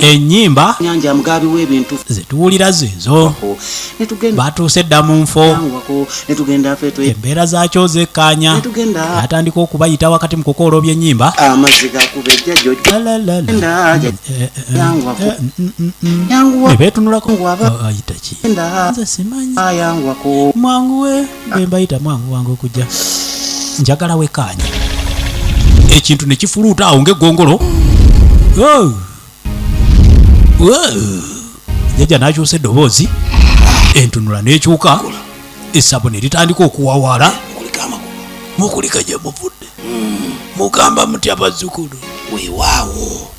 ennyimba zetuwulira zezo batuuse dda mu nfo embeera zaakyo zekkaanya atandika okubayita wakati mu kukoolobya ennyimba ne beetunulako ayita ki nze simanyi mwanguwe bwe mbayita mwangu wange okujja njagala wekkaanya ekintu ne kifuluuta awo ng'eggongolo jjajja n'akyusa eddoboozi entunula n'ekyuka essabo ne litandika okuwawaala mukulika gye muvudde mugamba mutya bazzukulu weewaawo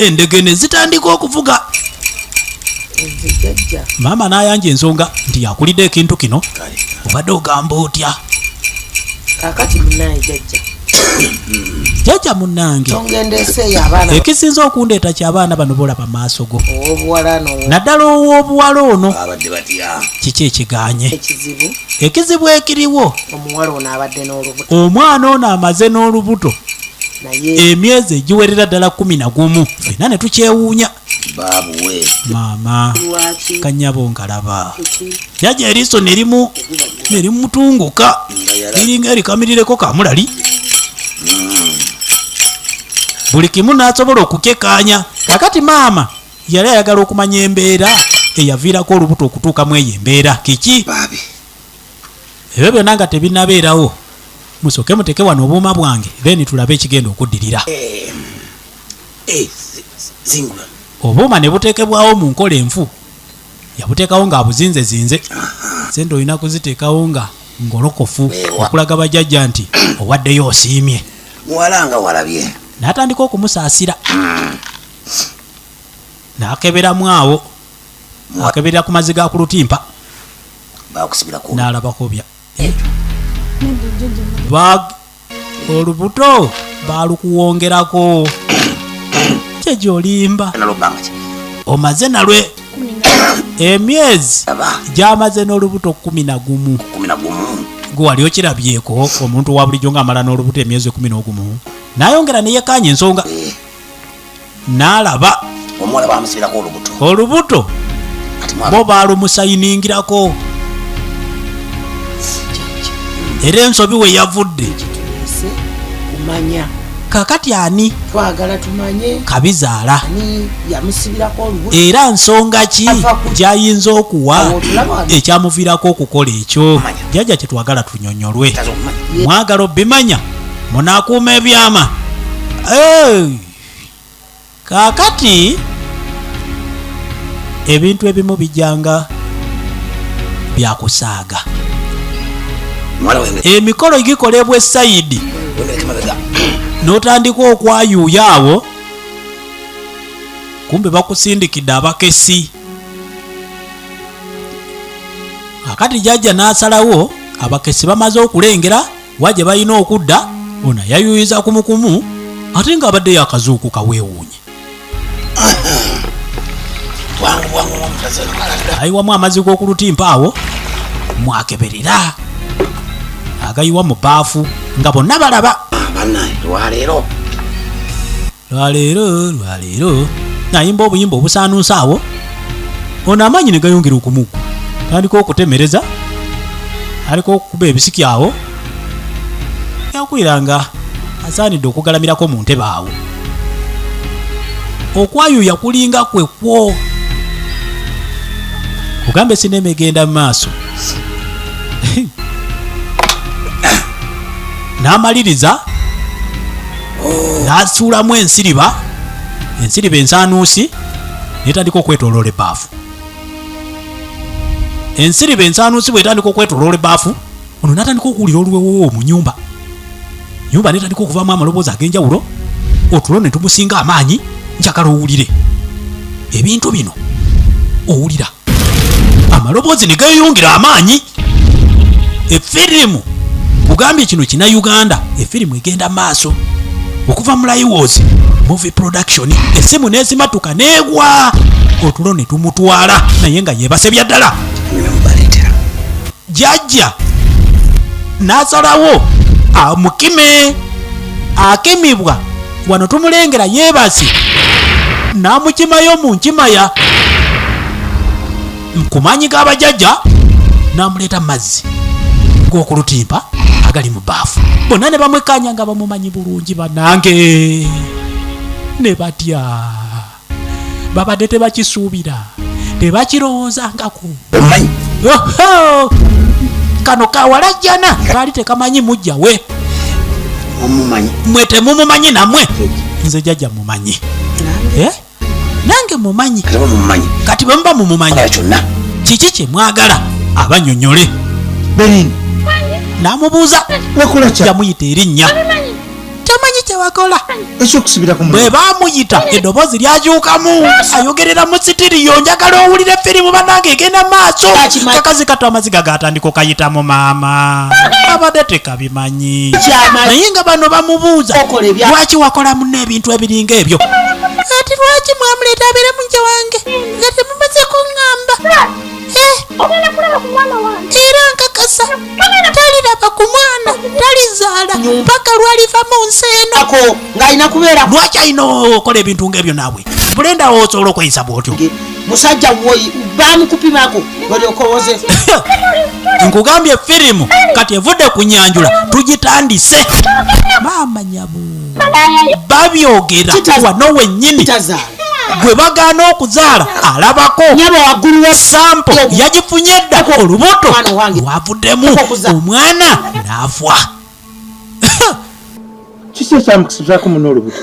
endege ne zitandika okuvuga maama n'ayanja ensonga nti yakulidde ekintu kino obadde ogamba otya kakati munaye jjajja jjajja munnange ekisinza okundeeta ky'abaana bano bolaba maaso go naddala ow'obuwala ono kiki ekiganye ekizibu ekiriwo omwana ono amaze n'olubuto emyezi egiwerera ddala 11 fena ne tukyewuunya maama kanyabo nkalaba jjajja eriiso nerimutunguka liringa erikamirireko kamulali buli kimu n'asobola okukekaanya kakati maama yali ayagala okumanya embeera eyaviirako olubuto okutuukamu eyo embeera kiki ebyo byonna nga tebinabeerawo musooke muteke wano obuuma bwange then tulabe ekigenda okuddirira obuuma ne buteekebwawo mu nkola enfu yabuteekawo ng'abuzinzezinze sente olina kuziteekawo nga ngolokofu okulaga bajjajja nti owaddeyo osiimye muwalanga walabye n'atandika okumusaasira n'akeberamu awo akeberera ku mazzi ga ku lutimpa n'alabako bya olubuto baalukuwongerako kye gy'olimba omaze nalwe emyezi gy'amaze n'olubuto 11 gwe wali okirabyeko omuntu wa bulijjo ng'amala n'olubuto emyezi 11 n'ayongera neyekkaanya ensonga n'alaba olubuto bo baalumusayiningirako era ensobi we yavudde kakati ani twagala tumanye kabizaala yamusibirako olubuto era nsonga ki gy'ayinza okuwa ekyamuviirako okukola ekyo jjajja kye twagala tunyonyolwe mwagala obimanya munaakuuma ebyama kakati ebintu ebimu bijjanga byakusaaga emikolo gikolebwa Saidi n'otandika okwayuuya awo kumbe bakusindikidde abakesi akati jjajja n'asalawo abakesi bamaze okulengera wajje balina okudda ono yayuyiza kumukumu ate ng'abadde yakazuukuka weewuunye ayiwamu amazzi g'okulutimpa awo mwakeberera agayiwa mu baafu nga bonna balaba. Bannaye lwaleero nayimba obuyimba obusaanuusa awo, ono amaanyi ne gayongera okumugu, tandika okutemereza, aliko okukuba ebisiki awo, yakwira nga asaanidde okugalamirako mu ntebe awo. Okwayuya kulinga kwekwo, kugambe sinema egenda mu maaso. N'amaliriza n'asuulamu ensiriba ensaanuusi netandika okwetoloola ebbaafu. Ensiriba ensaanuusi bwetandika okwetoloola ebbaafu, ono n'atandika okuwulira oluwewowo mu nyumba netandika okuvaamu amaloboozi ag'enjawulo. Otulo ne tumusinga amaanyi, njagala owulire ebintu bino. Owulira amaloboozi ne geeyongera amaanyi. Efirimu kugambye kino kina Uganda, efirimu egenda maaso okuva mu Laiwozi movie production. Essimu n'esimatuka neegwa, otulo ne tumutwala naye nga yeebasebya ddala. Jjajja n'asalawo amukime, akimibwa wano tumulengera yeebase, n'amukimayo mu nkimaya ku maanyi g'abajjajja, n'amuleeta mazzi g'okulutimpa agali mu baafu. Bonna ne bamwekkaanya nga bamumanyi bulungi bannange, ne batya. Babadde tebakisuubira, tebakirowoozangako. Kano kawalajjana kaali tekamanyi mujja we. Mwe temumumanyi namwe? Nze jjajja mumanyi. Nange mumanyi. Kati bwe muba mumumanyi, kiki kye mwagala abannyonnyole? N'amubuuza, yamuyita erinnya. Tamanyi kye wakola? Bwe baamuyita eddoboozi lyakyukamu, ayogerera mu sitiriyo. Njagala owulira effirimu bannange egenda maaso. Kakazi kato amaziga gatandika okayitamu maama, abadde tekabimanyi. Naye nga bano bamubuuza, lwaki wakola munno ebintu ebiringa ebyo? Ati lwaki mwamuleeta abeere mujja wange nga temumaze kuŋŋamba? Era nkakasa taliraba ku mwana, talizaala mpaka lwaliva mu nsi eno. Lwaki alina okola ebintu ng'ebyo naawe? Bulenda osobola okweyisa bw'otyo? Musajja woyi bamukupimako olyokowoze. Nkugambye effirimu kati evudde ku nyanjula, tugitandise. Maama nyabu babyogera wano wennyini. Gwe bagaana okuzaala alabako sampo yagifunye dda, olubuto lwavuddemu, omwana n'afa. Kiki ekyamukusibako muno olubuto?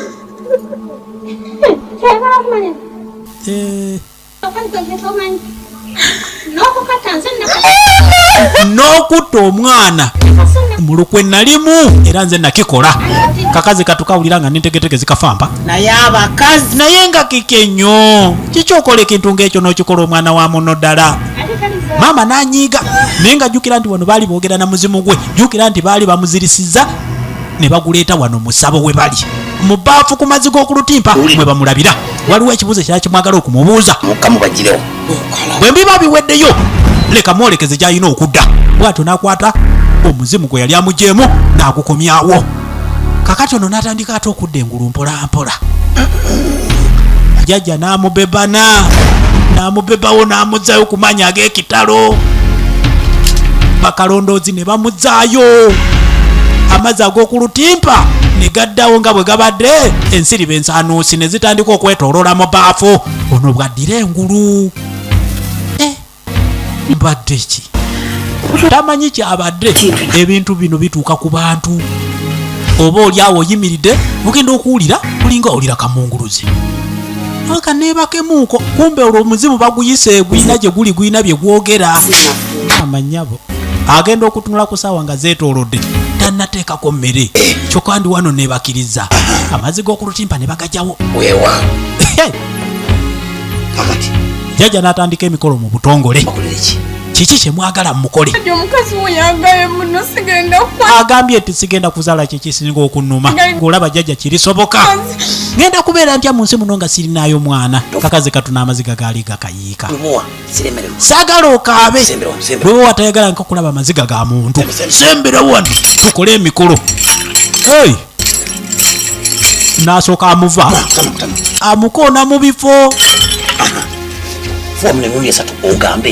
N'okutta omwana mu lukwe nalimu, era nze nakikola. Kakazi katukawulira nga n'entegetege zikafamba. Naye nga kike nnyo, kiki okola ekintu ng'ekyo n'okikola omwana wa muno ddala? Maama n'anyiiga, naye nga jjukira nti wano baali boogera na muzimu gwe. Jjukira nti baali bamuzirisizza ne baguleeta wano mu ssabo we bali mu baafu ku mazzi g'okulutimpa mwe bamulabira. Waliwo ekibuuzo ekirala kimwagala okumubuuza. Bwe mbiba biweddeyo, leka mwolekeze gy'alina okudda. Bw'atyo n'akwata omuzimu gwe yali amugyeemu n'agukomyawo. Kakati ono n'atandika ate okudda engulu mpola mpola. Jjajja n'amubebana, n'amubebawo n'amuzzayo ku maanyi ag'ekitalo. Bakalondoozi ne bamuzzaayo. Amazzi ag'okulutimpa ne gaddawo nga bwe gabadde. Ensiriba ensaanuusi ne zitandika okwetooloola mu baafu. Ono bwaddira engulu. Mbadde ki? Tamanyi kyabadde. Ebintu bino bituuka ku bantu. Oba oli awo oyimiridde ogenda okuwulira kulinga owulira kamunguluzi. Akaneebakemuuko, kumbe olwo omuzimu baguyise, gwina gye guli, gwina bye gwogera. Amanyabo agenda okutunula ku ssaawa nga zeetoolodde, tannateekako mmere. Kyokka ndi wano neebakiriza. Amazzi g'okulutimpa ne bagajjawo. Jjajja n'atandika emikolo mu butongole. kiki kyemwagala mukole? omukazi weyagaye muno sigenda agambye nti sigenda kuzaala kyekisinga okunnuma ng'olaba jjajja kirisoboka ngenda kubeera ntya mu nsi muno nga sirinaayo mwana kakazi katuna amaziga gaali gakayiika saagala okaabe lwewe watayagala nka kulaba amaziga ga muntu sembera wano tukole emikolo n'asooka amuva amukoona mu bifo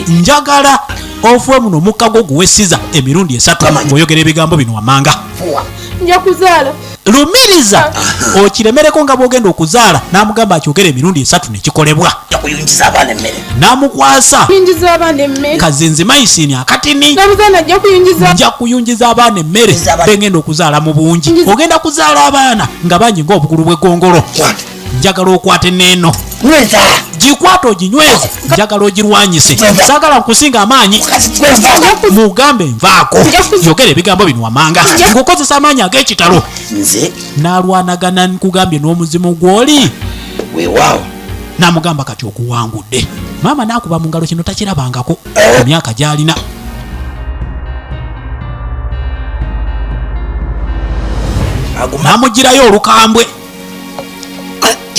njagala ofuwe muno mukago guwesiza emirundi 3 ng'oyogera ebigambo bino wamanga nja kuzaala lumiriza okiremereko nga bwogenda okuzaala n'amugamba akyogera emirundi 3 nekikolebwa n'amukwasa kuyunjiza abaana emmere kazinzi maisini akatini namuzaana nja kuyunjiza abaana emmere bengenda okuzaala mu bungi ogenda kuzaala abaana nga bangi ng'obugulu bw'eggongolo njagala okwata enneeno gikwata oginyweze njagala ogirwanyise saagala nkusinga amaanyi mugambe nvaako yogera ebigambo bino wamanga ng'okozesa amaanyi ag'ekitalo n'alwanagana nkugambye n'omuzimu gw'oli n'amugamba kati okuwangudde maama n'akuba mu ngalo kino takirabangako ku myaka gy'alina n'amugirayo olukambwe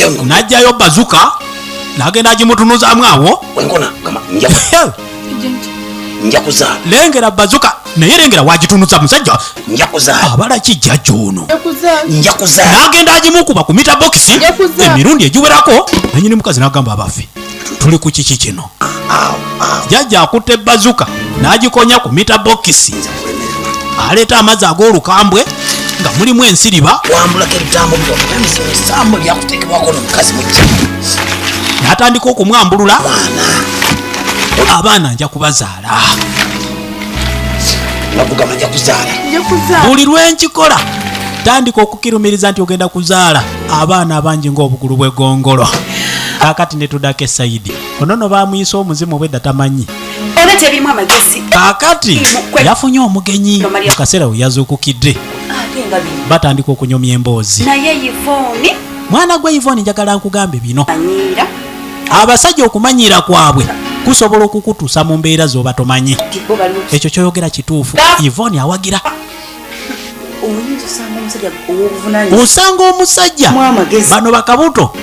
n'ajjayo bazuka n'agenda agimutunuzaamu awo lengera bazuka naye lengera wagitunuza musajja abala kijjajja ono n'agenda agimukuba ku mita bokisi emirundi egiwerako nanyini mukazi n'agamba abaffe tuli ku kiki kino jjajja akutte bazuka n'agikonya ku mita bokisi aleeta amazzi ag'olukambwe nga mulimu ensiriba n'atandika okumwambulula abaana nja kubazaala buli lwenkikola tandika okukirumiriza nti ogenda kuzaala abaana abangi ng'obugulu bw'eggongolo kakati netuddako esayidi onono bamuyisa omuzimu bwedda tamanyi kakati yafunye omugenyi mu kaseera we yazuukukidde batandika okunyomya emboozi mwana gwe Yvonne njagala nkugambe bino abasajja okumanyira kwabwe kusobola okukutuusa mu mbeera z'oba tomanyi ekyo kyoyogera kituufu Yvonne awagira osanga omusajja bano bakabuto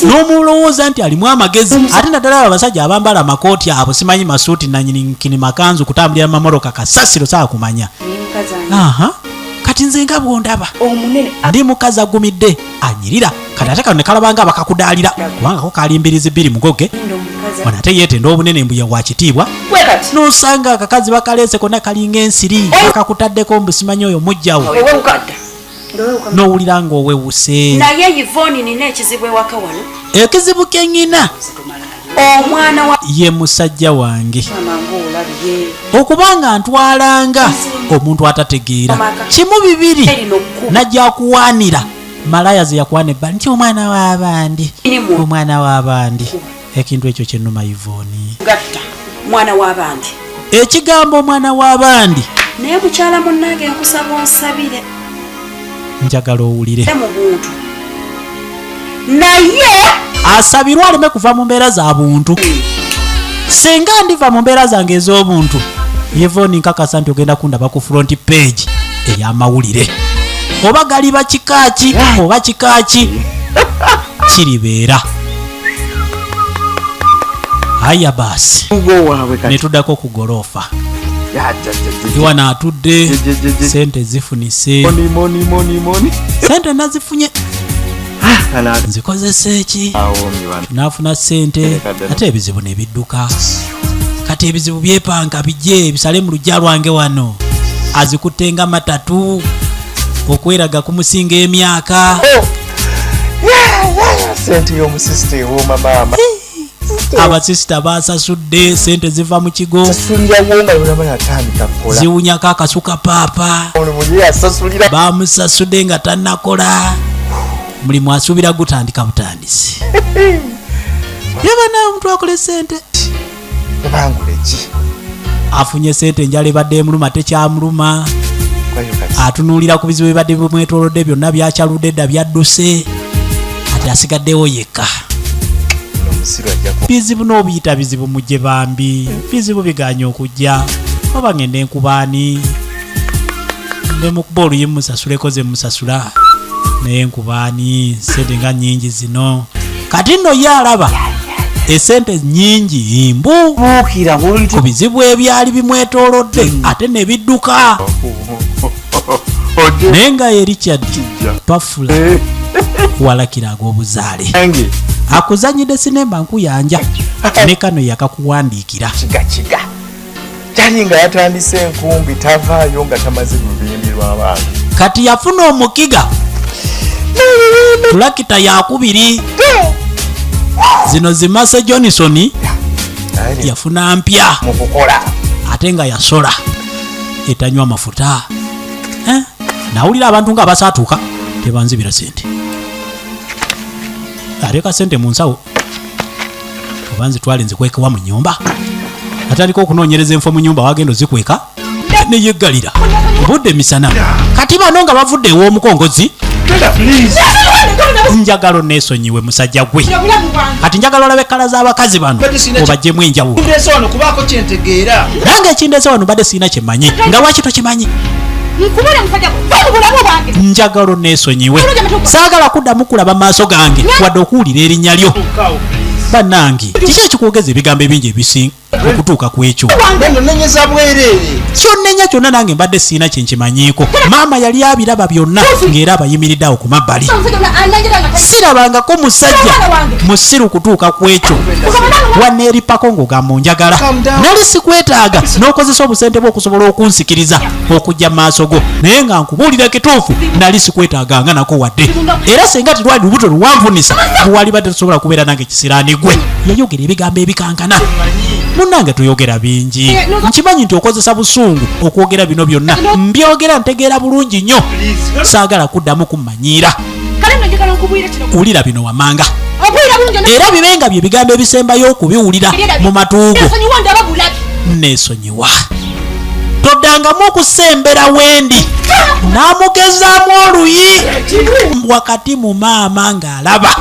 n'omulowooza nti alimu amagezi ate naddala abasajja abambala amakooti abo simanyi masuuti nanyini makanzu kutambulira mamoroka kasasiro saa kumanya kati nze nga bwondaba ndi mukazi agumidde anyirira kati ate kano ne kalabanga abakakudaalira kubanga ko kaali mbirizi bbiri mugoge ono ate yeetenda obunene mbuya wa kitiibwa n'osanga akakazi bakaleese konna kalinga ensiri bakakutaddeko mbusimanyi oyo mujjawo n'owulira ng'owewuse naye Yvonne nina ekizibu ewaka wano ekizibu keŋŋina omwana ye musajja wange okubanga ntwalanga omuntu atategeera kimu bibiri najja kuwaanira malaya ze yakwana ebbali nti omwana w'abandi ekintu ekyo kyennuma Yvonne mwana w'abandi ekigambo omwana w'abandi naye mukyala munnange nkusaba onsabire njagala owulire mu buntu naye asabirwe aleme kuva mu mbeera za buntu singa ndiva mu mbeera zange ez'obuntu Yvonne nkakasa nti ogenda kundaba ku front page ey'amawulire oba gali bakikaaki oba kikaaki kiribeera aya baasi netuddako ku golofa iwana atudde sente zifunise sente nazifunye nzikozesa eki nafuna sente ate ebizibu nebidduka kati ebizibu byepanga bijje bisale mu lujja lwange wano azikuttenga matatu okweraga kumusinga emyaka sente y'omusisita ewooma maama abasisita basasudde sente ziva mu kigo ziwunyako akasuka paapa bamusasudde nga tannakola mulimu asuubira gutandika butandisi yaba nawe omuntu akole sente afunye sente njala ebadde emuluma tekyamuluma atunuulira ku bizibu ebibadde bimwetoolodde byonna byakyaludde dda byadduse ate asigaddewo yekka Musiru ajja bizibu n'obiyita bizibu mujje bambi bizibu biganya okujja oba ngende enkubaani ne mukuba oluyimu musasuleko ze musasula naye enkubaani sente nga nnyingi zino kati nno ye alaba esente nnyingi mbu ku bizibu ebyali bimwetoolodde ate ne bidduka naye nga ye Richard Pafula walakira ag'obuzaale akuzanyidde sinema nkuyanja ne kano yakakuwandiikira kiga kyali nga yatandise enkumbi tavaayo nga tamaze lubimbi lw'abantu kati yafuna omukiga tulakita yakubiri zino zimase Johnson yafuna mpya mukukola ate nga yasola etanywa mafuta nawulira abantu nga basaatuuka tebanzibira sente aleka sente mu nsawo oba nzitwale nzikwekewa mu nyumba atandika okunoonyereza enfo mu nyumba wagenda ozikweka neyeggalira budde misana kati bano nga bavudde ew'omukongozi njagalo neesonyiwe musajja gwe kati njagala olabe ekkala z'abakazi bano obagyemu enjawulo nange ekindeese wano badde siina kyemmanyi nga lwaki tokimanyi njagalo neesonyiwe saagala kuddamu kulaba maaso gange wadde okuwulira erinnya lyo bannange kiki ekikuogeza ebigambo ebingi ebisinga okutuuka ku ekyo kyonnenya kyonna nange mbadde siina kyenkimanyiiko maama yali abiraba byonna ng'era abayimiridde awo ku mabbali sirabangako musajja musiru kutuuka ku ekyo wanneeripako ng'ogamba onjagala nali sikwetaaga n'okozesa obusente bwe okusobola okunsikiriza okujja mu maaso go naye nga nkubuulira ekituufu nali sikwetaaganga nako wadde era singa tilwali lubuto luwanvunisa buwali badde tusobola kubeera nange kisiraani gwe yayogera ebigambo ebikankana munnange tuyogera bingi nkimanyi nti okozesa busungu okwogera bino byonna mbyogera ntegeera bulungi nnyo saagala kuddamu kummanyiira wulira bino wamanga era bibenga bye bigambo ebisembayo okubiwulira mu matuugo neesonyiwa toddangamu okusembera wendi n'amugezaamu oluyi wakati mu maama ng'alaba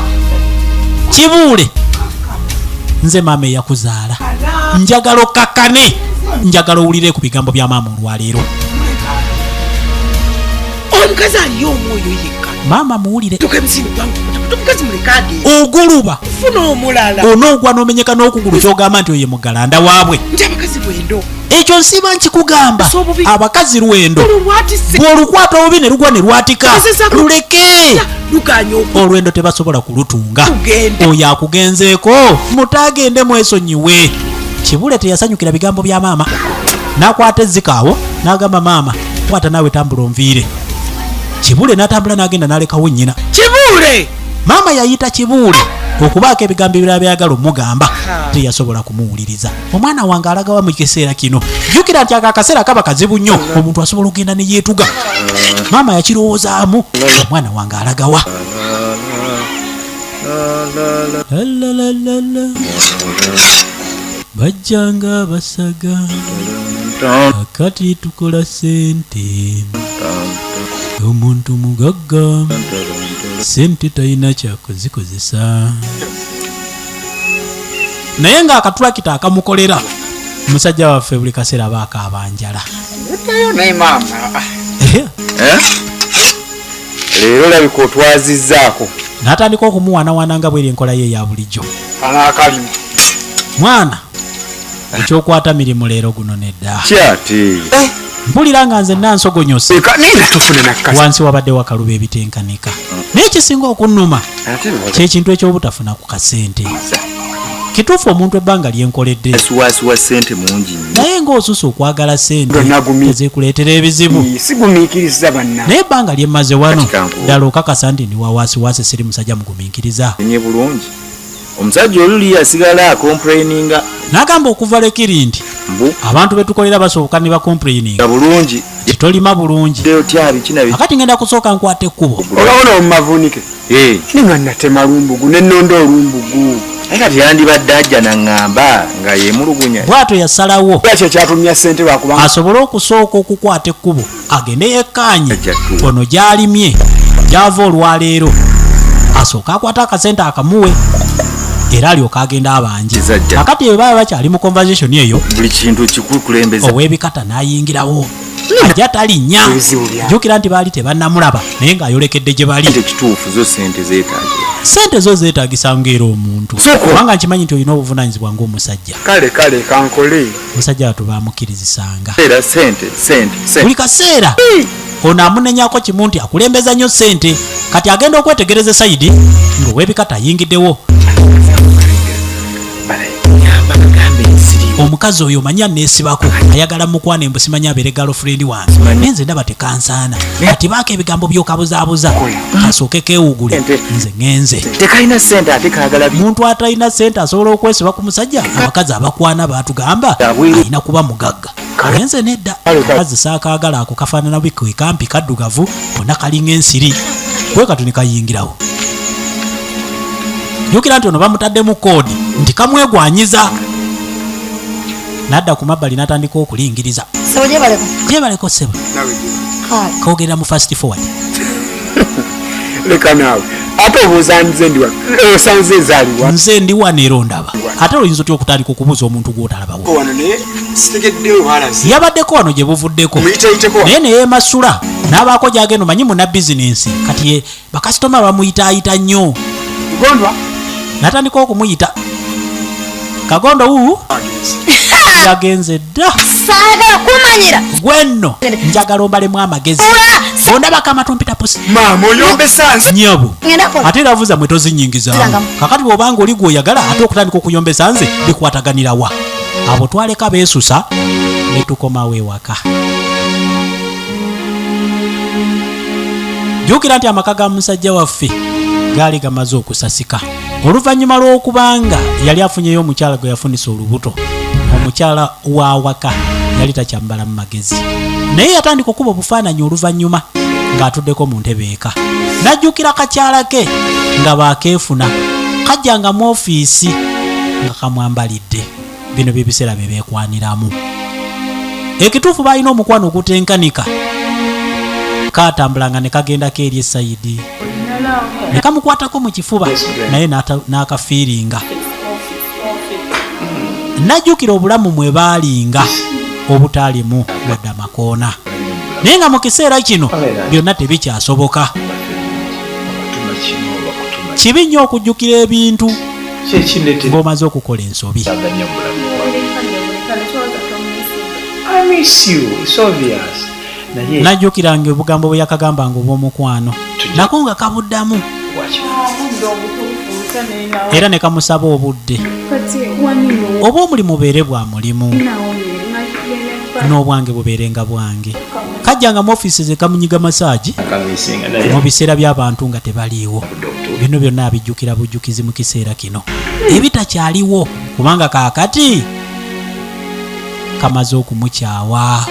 kibuule nze maama eyakuzaala njagala okakkane njagala owulire ku bigambo bya maama olwaleero omukazi aliyo omwoyo yekka maama muwulire omukazi mulekage oguluba funa omulala onoogwa n'omenyeka n'okugulu kyogamba nti oye mugalanda waabwe nti abakazi bwendo ekyo nsiba nkikugamba abakazi lwendo bw'olukwata obubi ne lugwa ne lwatika luleke olwendo tebasobola kulutunga oyo akugenzeeko mutagende mwesonyiwe kibule teyasanyukira bigambo bya maama n'akwata ezzikaawo n'agamba maama kwata naawe tambula onviire kibule n'atambula n'agenda n'alekawo nnyina kibule maama yayita kibuule okubaako ebigambo ebirala byayagala omugamba teyasobola kumuwuliriza omwana wange alagawa mu kiseera kino jjukira nti ako akaseera kaba kazibu nnyo omuntu asobola okgenda ne yeetuga maama yakirowoozaamu omwana wange alagawa bajjanga basaga akati tukola sente omuntu mugagga sente talina kyakuzikozesa naye ng'akatulakita akamukolera musajja waffe buli kaseera baakaabanjala leero labika otwazizzaako n'atandika okumuwaanawaana nga bweri enkola ye eya bulijjo mwana ekyokwata mirimu leero guno nedda kyate mpulira nga nze nansogonyose wansi wabadde wakaluba ebitenkanika naye kisinga okunnuma kyekintu ekyobutafuna ku kasente kituufu omuntu ebbanga lyenkoledde siwasiwa sente mungi naye ng'osusa okwagala sente ezekuleetera ebizibu naye ebbanga lyemmaze wano ddala okakasa nti ndi wawaasiwaasi siri musajja mugumiikiriza enye bulungi omusajja oluli yasigala akomplaininga n'agamba okuva lekiri nti abantu betukolera basooka ne bakomplaininga bulungi kitolima bulungi akati ngenda kusooka nkwata ekkubo olabona omumavunike ninga natema lumbugu nenonda olumbugu naye kati yandibadde ajja naŋŋamba nga yemulugunya bw'atyo yasalawo ekyo kyatumya ssente lwakuba asobole okusooka okukwata ekkubo agende yekkaanye ono gy'alimye gy'ava olwaleero asooka akwata akasente akamuwe era alyoka agenda abanje kakati bwe baba bakyali mu conversation eyo buli kintu kikukulembeza ow'ebikata n'ayingirawo ajja talinnya jjukira nti baali tebannamulaba naye ng'ayolekedde gye bali ekituufu zo sente zeetaagira sente zo zeetaagisa ng'era omuntu kubanga nkimanyi nti olina obuvunaanyizibwa ng'omusajja kale kankole omusajja watu baamukkirizisanga era sente buli kaseera ono amunenyako kimu nti akulembeza nnyo sente kati agenda okwetegereza sayidi ng'ow'ebikata ayingiddewo omukazi oyo manyi aneesibako ayagala mukwana embu simanyi abeere girlfriend wange naye nze ndaba tekansaana kati baako ebigambo by'okabuzaabuza kasooke keewugule nze ŋŋenze tekalina sente ate kaagala muntu atalina sente asobola okwesiba ku musajja abakazi abakwana baatugamba alina kuba mugagga naye nze nedda akazi saakaagala ako kafaanana bwe kampi kaddugavu konna kalinga ensiri bwe katu ne kayingirawo jjukira nti ono bamutaddemu koodi nti kamwegwanyiza nadda ku mabbali n'atandika okulingiriza Sebo gyebaleko sebo kogerera mu fast forward leka naawe ate obuuza osanze ezaaliwa nze ndi wano era ondaba ate oyinza otya okutandika okubuuza omuntu gw'otalabawo wano naye sitegeddeyo walazi yabaddeko wano gye buvuddeko naye neyeemasula n'abaako gy'agenda omanyi muna bizinensi kati bakasitoma bamuyitaayita nnyo gondwa n'atandika okumuyita kagondo wu yagenze dda saagala kumanyira gwenno njagala ombalemu amagezi ondabako amatompita pusi maama oyombesanze nyabu ngendakola ate era vuza mwe tozinyingizaamu kakati bw'obanga oli gw'oyagala ate okutandika okuyombesa nze bikwataganira wa abo twaleka beesusa ne tukomawo ewaka jjukira nti amaka ga musajja waffe gaali gamaze okusasika oluvannyuma lw'okubanga yali afunyeyo omukyala gwe yafunisa olubuto omukyala wa waka yali takyambala mu magezi naye yatandika okuba obufaananyi oluvannyuma ng'atuddeko mu ntebe eka n'ajjukira kakyala ke nga baakeefuna kajjanga mu ofiisi nga kamwambalidde bino bye biseera bye beekwaniramu ekituufu baalina omukwano ogutenkanika kaatambulanga ne kagendako eri esayidi ne kamukwatako mu kifuba naye n'akafiiringa najjukira obulamu mwe baalinga obutaalimu wadde amakoona naye nga mu kiseera kino byonna tebikyasoboka kibi nnyo okujjukira ebintu ng'omaze okukola ensobi najjukiranga obugambo bwe yakagambanga obw'omukwano nako nga kabuddamu era ne kamusaba obudde oba omulimu bubeere bwa mulimu n'obwange bubeerenga bwange kajjanga mu ofiisi ze kamunyiga masaagi mu biseera by'abantu nga tebaliiwo bino byonna abijjukira bujjukizi mu kiseera kino ebitakyaliwo kubanga kaakati kamaze okumukyawa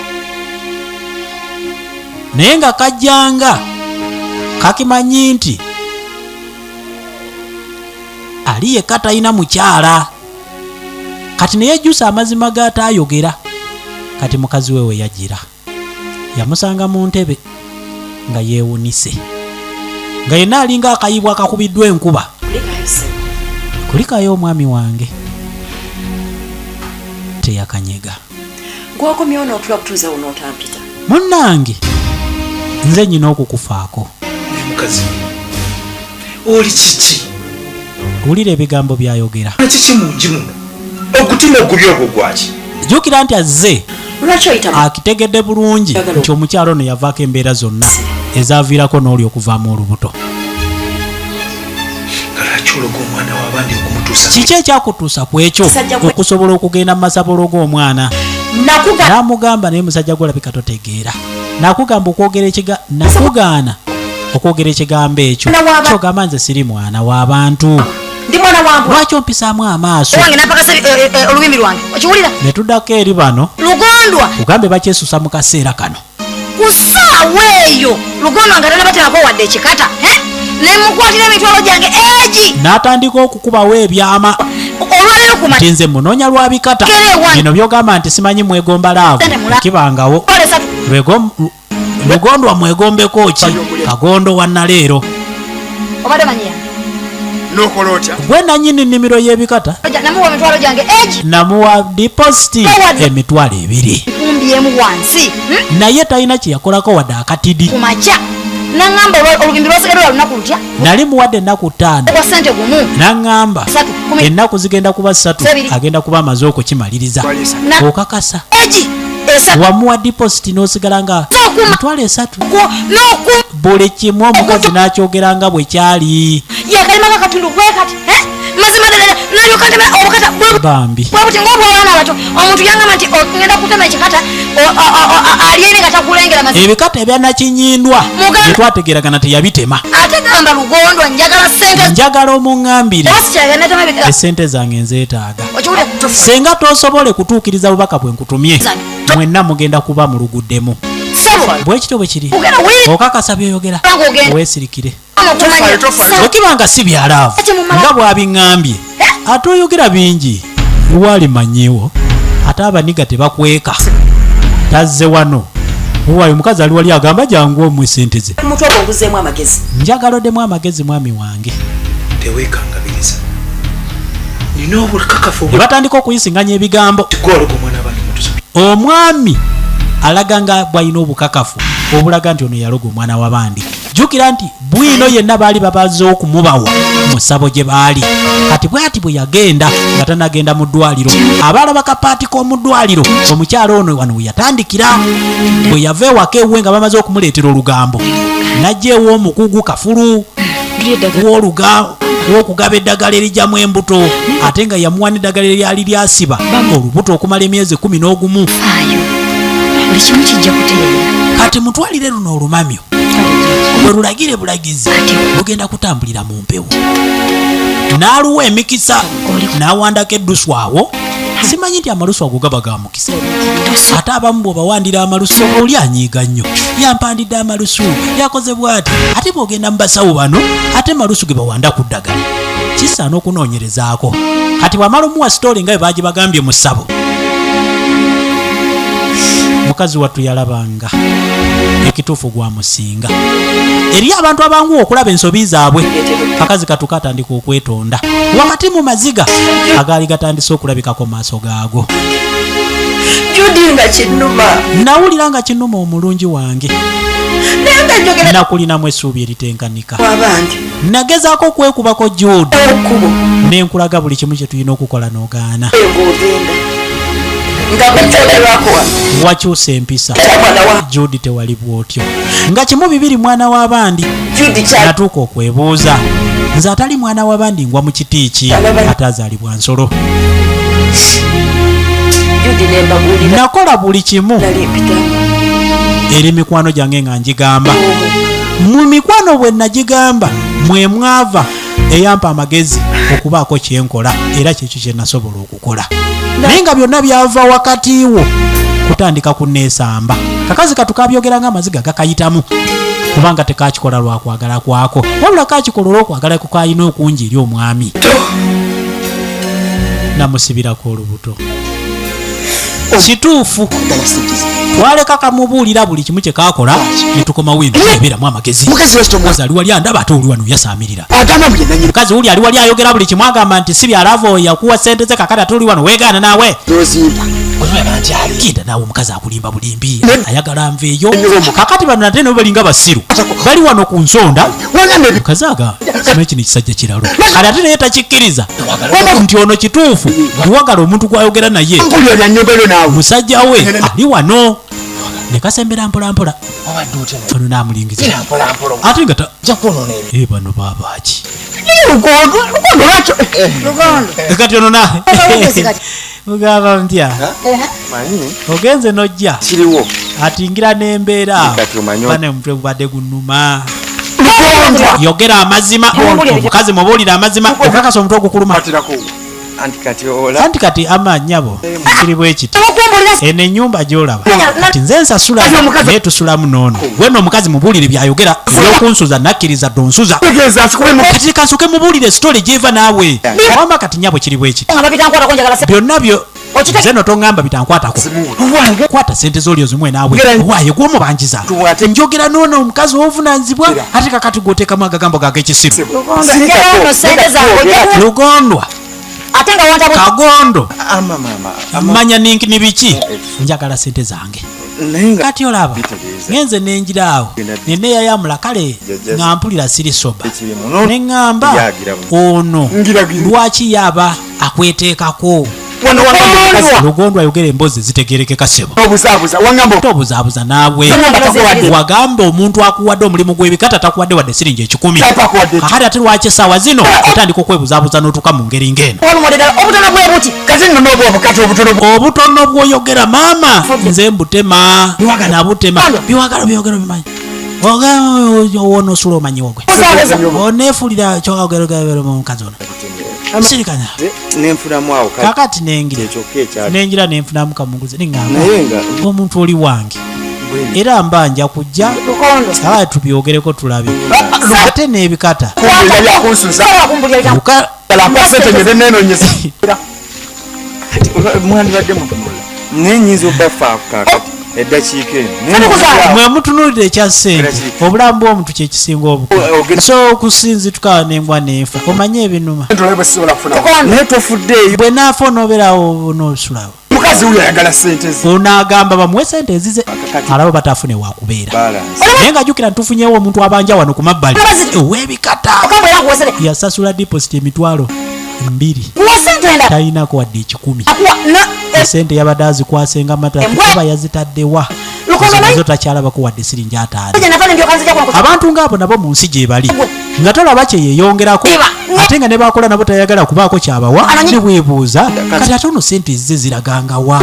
naye nga kajjanga kakimanyi nti ali yekka talina mukyala kati ne yejjusa amazima g'ataayogera kati mukazi we we yagira yamusanga mu ntebe nga yeewunise nga yenna alinga akayibwa akakubiddwa enkuba kulikayo omwami wange teyakanyega gwakomyewo n'otula kutuuzawo n'otampita munnange nze nyina okukufaako mukazi oli kiki wulira ebigambo byayogera kiki mungi muno okutima ogubye ogwo gwaki jjukira nti azze lwaki oyita akitegedde bulungi nti omukyalo ono yavaako embeera zonna ezaaviirako n'oli okuvaamu olubuto lwaki ologa omwana w'abandi okumutuusa kiki ekyakutuusa ku ekyo okusobola okugenda mu masabolo g'omwana n'amugamba naye musajja gwolabika totegeera nakugamba nakugaana okwogera ekigambo ekyo kyogamba nze siri mwana w'abantu lwaki ompisaamu amaaso olulimi lwange okiwulira ne tuddako eri bano lugondwa kugambe bakyesusa mu kaseera kano ku ssaawa eyo lugondwa nga tanabaterako wadde ekikata nemukwatira emitwalo gyange egi n'atandika okukubawo ebyama olwaleero kuma nti nze munoonya lwa bikata bino byogamba nti simanyi mwegomba laavu kibangawo lugondwa mwegombeko ki kagondo wa naleero obadde manyiya n'okola otya gwe nanyini nnimiro y'ebikata namuwa emitwalo gyange egi namuwa depositi emitwalo 2 nkumbi emu wansi naye talina kye yakolako wadde akatidi ku makya naŋŋamba olubimbi lwasigadde lwa lunaku lutya nali muwadde ennaku 5 kwa ssente gumu naŋŋamba 3 ennaku zigenda kuba 3 agenda kuba amaze okukimaliriza okakasa egi esatu wamuwa depositi n'osigala nga mitwalo 3 n'oku buli kimu omukazi n'akyogeranga bwe kyali yakalima kakatundu bwe kati mazima ddala nalyoka ntema obukata bambi bwe buti ng'obw'abaana abato omuntu yangamba nti ngenda kutema ekikata alyene nga takulengera mazima ebikata ebyanakinyindwa bye twategeragana teyabitema ate gamba lugondwa njagala ssente njagala omuŋŋambire osikiraga netema ebikata esente zange nzeetaaga okiwulira senga tosobole kutuukiriza bubaka bwe nkutumye mwenna mugenda kuba muluguddemu bwe kityo bwe kiri okakasa byoyogera weesirikire bwe kiba nga si byalaavu nga bw'abiŋŋambye ate oyogera bingi waali manyiwo ate abaniga tebakweka tazze wano owayo omukazi ali wali agamba jangu omwe sente ze omutwe ogwo nguzeemu amagezi njagaloddemu amagezi mwami wange teweekangabiriza nina obukakafu ne batandika okuyisinganya ebigambo gwologomwana abantu mutusa omwami alaga nga bwalina obukakafu obulaga nti ono yaloga omwana w'abandi jjukira nti bwino yenna baali babaze okumubawa mu ssabo gye baali kati bwati bwe yagenda nga tanagenda mu ddwaliro abaalaba kapaati k'omu ddwaliro omukyalo ono wano we yatandikira bwe yava ewaka ewuwe nga bamaze okumuleetera olugambo najja ew'omukugu kafulu w'okugaba eddagala erijjamu embuto ate nga yamuwa n'eddagala eryali lyasiba olubuto okumala emyezi 11 buli kimu kijja kutereera kati mutwalire luno olumamyo bwe lulagire bulagizi lugenda kutambulira mu mpewo n'aluwa emikisa n'awandako eddusu awo simanyi nti amalusu ago gaba ga mukisa ate abamu bw'obawandira amalusu oli anyiiga nnyo yampandidde amalusu yakoze bw'ati ate bw'ogenda mu basawo bano ate malusu ge bawanda ku ddagala kisaana okunoonyerezaako kati wamala omuwa sitooli nga bwe baagibagambye mu ssabo mukazi wattu yalabanga ekituufu gwamusinga eri abantu abanguwa okulaba ensobi zaabwe akazi katuka atandika okwetonda wakati mu maziga agaali gatandise okulabikako maaso gaago Judi nga kinnuma nawulira nga kinnuma omulungi wange nakulinamu essuubi eritenkanika nagezaako okwekubako Judi nenkulaga buli kimu kye tulina okukola n'ogaana wakyusa empisa Judi tewali bwotyo nga kimu bibiri mwana w'abandi natuuka okwebuuza nze atali mwana w'abandi ngwa mu kiti ki ate azaalibwa nsolo nakola buli kimu eri mikwano gyange nga njigamba mu mikwano bwe nagigamba mwe mwava eyampa amagezi okubaako kyenkola era kyekyo kye nasobola okukola naye nga byonna byava wakati wo kutandika kunneesamba kakazi katukabyogera nga amaziga gakayitamu kubanga tekakikola lwakwagala kwako wabula kakikola olwokwagala kukayina okungi eri omwami namusibirako olubuto kituufu twaleka kamubuulira buli kimu kyekakola netukoma wino eberamu amagezi mukazi ali wali andaba ate oli wano yasaamirira mukazi uli ali wali ayogera buli kimu agamba nti si byalavo yakuwa sente ze kakati ate oli wano weegaana naawe genda naawe omukazi akulimba bulimbi ayagala nveeyo kakati bano nate nabo balinga basiru bali wano ku nsonda mukazi aga simanyi kino ekisajja kiralo kati ate naye takikkiriza nti ono kituufu ntiwagala omuntu gwayogera naye musajja we ali wano nekasembera mpolampola ono namulingiza ate nga bano babaki kati ono nawe mugamba ntya ogenze nojja atingira n'embeera bane omutwe gubadde gunnuma yogera amazima omukazi mubuulira amazima okakasa omutwe ogukuluma anti kati amanyabo kiri bwe kiti eno ennyumba gyolaba kati nze nsasula naye tusulamu noono gweno omukazi mubuulire byayogera olwokunsuza nakkiriza donsuza kati kansuke mubuulire sitole gyeva naawe wamba kati nyabo kiri bwe kiti byonna byo zeno tongamba bitankwatako kwata sente zolio zimwe nawe waye gwomubanjiza njogera nono omukazi wovunanzibwa ate kakati gwotekamu agagambo gage ekisiru lugondwa kagondo manya ninkini biki njagala sente zange kati olaba ngenze nenjiraawo neneyayamula kale nga mpulira siri soba neŋŋamba ono lwaki yaba akweteekako lugondwa ayogera emboozi zitegerekeka sebo tobuzaabuza naabwe wagamba omuntu akuwadde omulimu gw'ebikata takuwadde wadde siringi 10 kakati ate lwaki essaawa zino otandika okwebuzaabuza n'otuuka mu ngeri ng'eno obutono bw'oyogera maama nze mbutema nabutema biwagala byogero bimanyi owonosula omanyiwogwe oneefulira kyogagerogero mu mukazi ono sirikanya kakati nengira nenfunamu kamunguze niŋŋamba omuntu oli wange era mba nja kujja aa tubyogereko tulabe ate n'ebikata nenyinza obafaako kakati eddakiika mwe mutunuulira ekya ssente obulamu bw'omuntu kyekisinga obukulu so okusinzituka nembwa nenfa omanye ebinuma naye tofuddeeyo bwe naafa onoobeerawo onoosulawo onaagamba bamuwe sente ezize alabo batafune wakubeera naye nga jjukira ntufunyewo omuntu abanja wano ku mabbali ow'ebikata yasasula deposit emitwalo 2 talinako wadde 10 sente yabadde azikwasenga matatu aba yazitaddewa zo takyalabako wadde siringi 5 abantu ngaabo nabo mu nsi gye bali nga tolaba kyeyeyongerako ate nga ne bakola nabo tayagala kubaako kyabawa ne bwebuuza kati ate ono sente ezize ziragangawa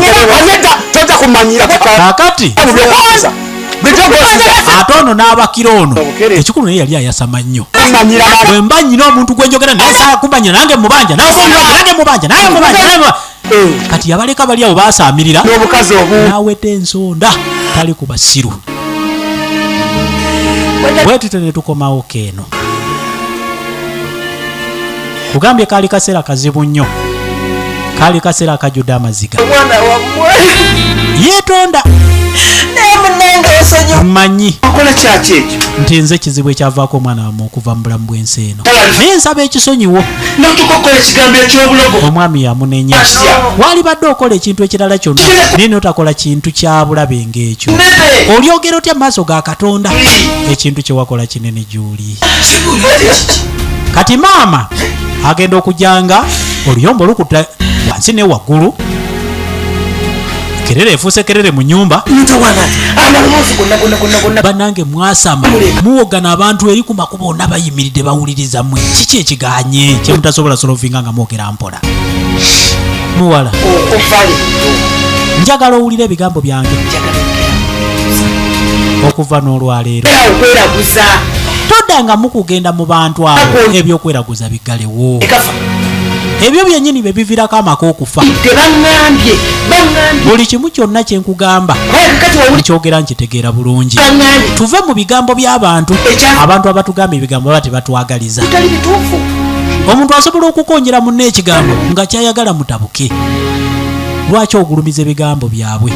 kakati ate ono n'abakira ono ekikulu naye yali ayasama nnyo bwe mba nnyina omuntu gwenjogera naye saa kumanyira nange mubanja nange mubanja kati yabaleka bali awo basaamirira n'aweta ensonda tali ku basiru bwe tutyo ne tukomawo keeno kugambye kaali kaseera kazibu nnyo kaali kaseera akajjudde amaziga yeetonda mmanyi nti nze kizibu ekyavaako omwana wamu okuva mu bulamu bw'ensi eno naye nsaba ekisonyiwo omwami yamunenya wali badde okola ekintu ekirala kyonna naye notakola kintu kya bulabe ng'ekyo olyogera otya maaso ga Katonda ekintu kye wakola kinene gy'oli kati maama agenda okujanga oluyombo lukutta wansi ne waggulu kerere efuuse kerere mu nyumba bannange mwasama muwogana abantu eri ku makubo onna bayimiridde bawuliriza mmwe kiki ekiganye kyemutasobola solovinga nga mwogera mpola muwala njagala owulira ebigambo byange okuva n'olwaleero toddanga mukugenda mu bantu abo ebyokweraguza biggalewo ebyo byennyini bye biviirako amaka okufa buli kimu kyonna kyenkugamba nkyogera nkitegeera bulungi tuve mu bigambo by'abantu abantu abatugamba ebigambo baba tebatwagaliza omuntu asobola okukonjera munne ekigambo nga kyayagala mutabuke lwaki ogulumiza ebigambo byabwe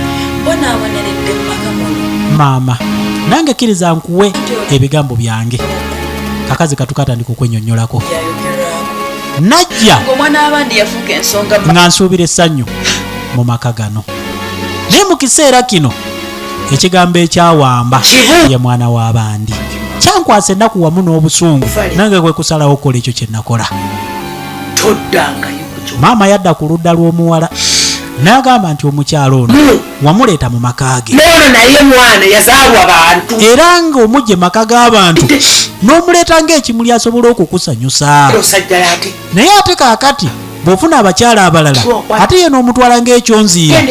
maama nange kkiriza nkuwe ebigambo byange kakazi katukatandika okwennyonnyolako najja nga nsuubira essanyu mu maka gano naye mu kiseera kino ekigambo ekyawamba ye mwana w'abandi kyankwasa ennaku wamu n'obusungu nange kwe kusalawo okukola ekyo kye nakola maama yadda ku ludda lw'omuwala n'agamba nti omukyalo ono wamuleeta mu maka ge era ng'omujje maka g'abantu n'omuleeta ng'ekimuli asobola okukusanyusa naye ate kaakati bw'ofuna abakyala abalala ate ye n'omutwala ng'ekyonziira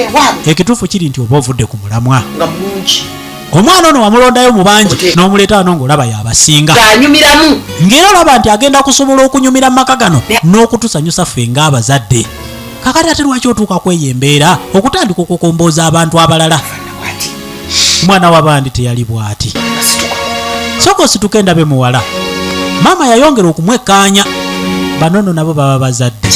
ekituufu kiri nti oba ovudde ku mulamwa omwana ono wamulondayo mu bangi n'omuleeta wano ng'olaba yabasinga ng'era olaba nti agenda kusobola okunyumira mu maka gano n'okutusanyusa ffe ng'abazadde kakati ate lwaki otuuka kweyo embeera okutandika okukombooza abantu abalala mwana w'abandi teyali bw'ati soko situka endabe muwala maama yayongera okumwekkaanya banono nabo baba bazadde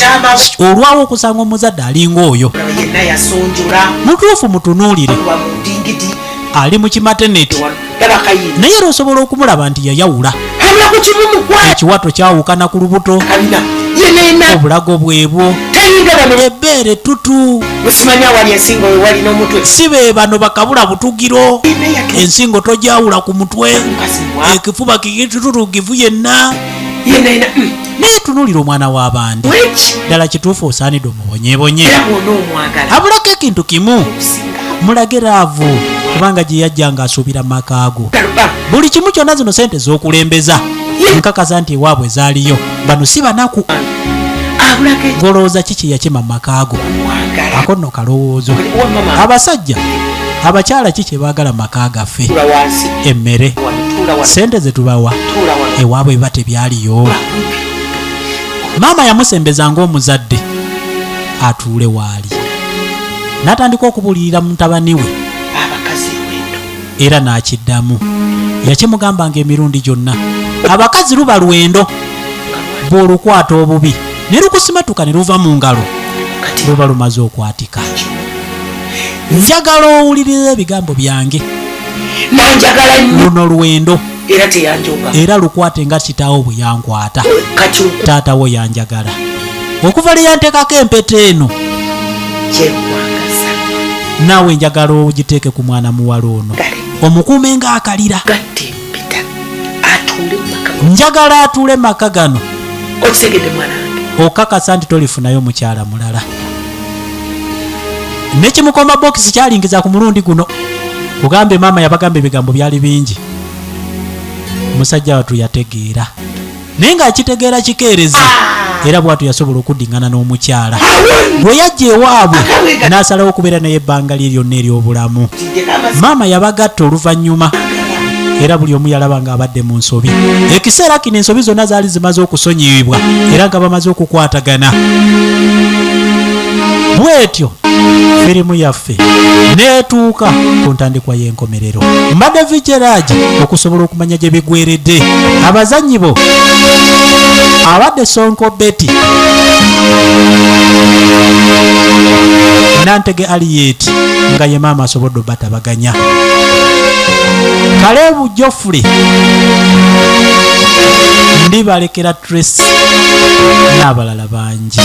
olwawo okusanga omuzadde alinga oyo yenna yasonjola mutuufu mutunuulire kuba mu ndingidi ali mu kimateneti laba kayini naye era osobola okumulaba nti yayawula habula ku kimu mukwa ekiwato kyawukana ku lubuto kalina yenena obulago bwebwo tayinga bano ebbeere tutu musimanya wali ensingo we wali n'omutwe si be bano bakabula butugiro ensingo tojawula ku mutwe ekifuba kitutugivu yenna yenena naye tunuulira omwana w'abandi ddala kituufu osaanidde omubonyebonye era bwona omwagala abulako ekintu kimu mulage raavu kubanga gye yajja ng'asuubira mu maka ago buli kimu kyonna zino sente z'okulembeza nkakasa nti ewaabwe zaaliyo bano si banaku golowooza kiki yakima mu maka ago ako nno kalowoozo abasajja abakyala ki kye baagala mu maka gaffe emmere sente ze tubawa ewaabwe biba tebyaliyo maama yamusembeza ng'omuzadde atuule waali n'atandika okubuulirira mutabani we era n'akiddamu yakimugamba ng'emirundi gyonna abakazi luba lwendo bw'olukwata obubi ne lukusimatuka ne luva mu ngalo luba lumaze okwatika njagala owuliriza ebigambo byange nanjagala luno lwendo era teyanjoga era lukwate nga kitaawo bwe yankwata taata wo yanjagala okuva lwe yanteekako empeta eno kyewagaza naawe njagala ogiteeke ku mwana muwala ono omukuume ng'akalira gatte empeta atuule mumaka njagala atuule maka gano okitegedde mwana wange okakasa nti tolifunayo mukyala mulala nekimukoma bokisi kyalingiza ku mulundi guno kugambe maama yabagamba ebigambo byali bingi omusajja watu yategeera naye ng'akitegeera kikeerezi era bwatu yasobola okuddingana n'omukyala bwe yajja ewaabwe n'asalawo okubeera naye ebbanga lye lyonna ery'obulamu maama yabagatta oluvannyuma era buli omu yalaba ng'abadde mu nsobi ekiseera kino ensobi zonna zaali zimaze okusonyiyibwa era nga bamaze okukwatagana bwetyo firimu yaffe neetuuka ku ntandikwa y'enkomerero mbadde vigeraagi okusobola okumanya gye bigweredde abazannyi bo abadde Sonko Betty Nantege Aliet nga ye maama asobodde obatabaganya Kalebu Geoffrey ndibalekera Tracy n'abalala bangi.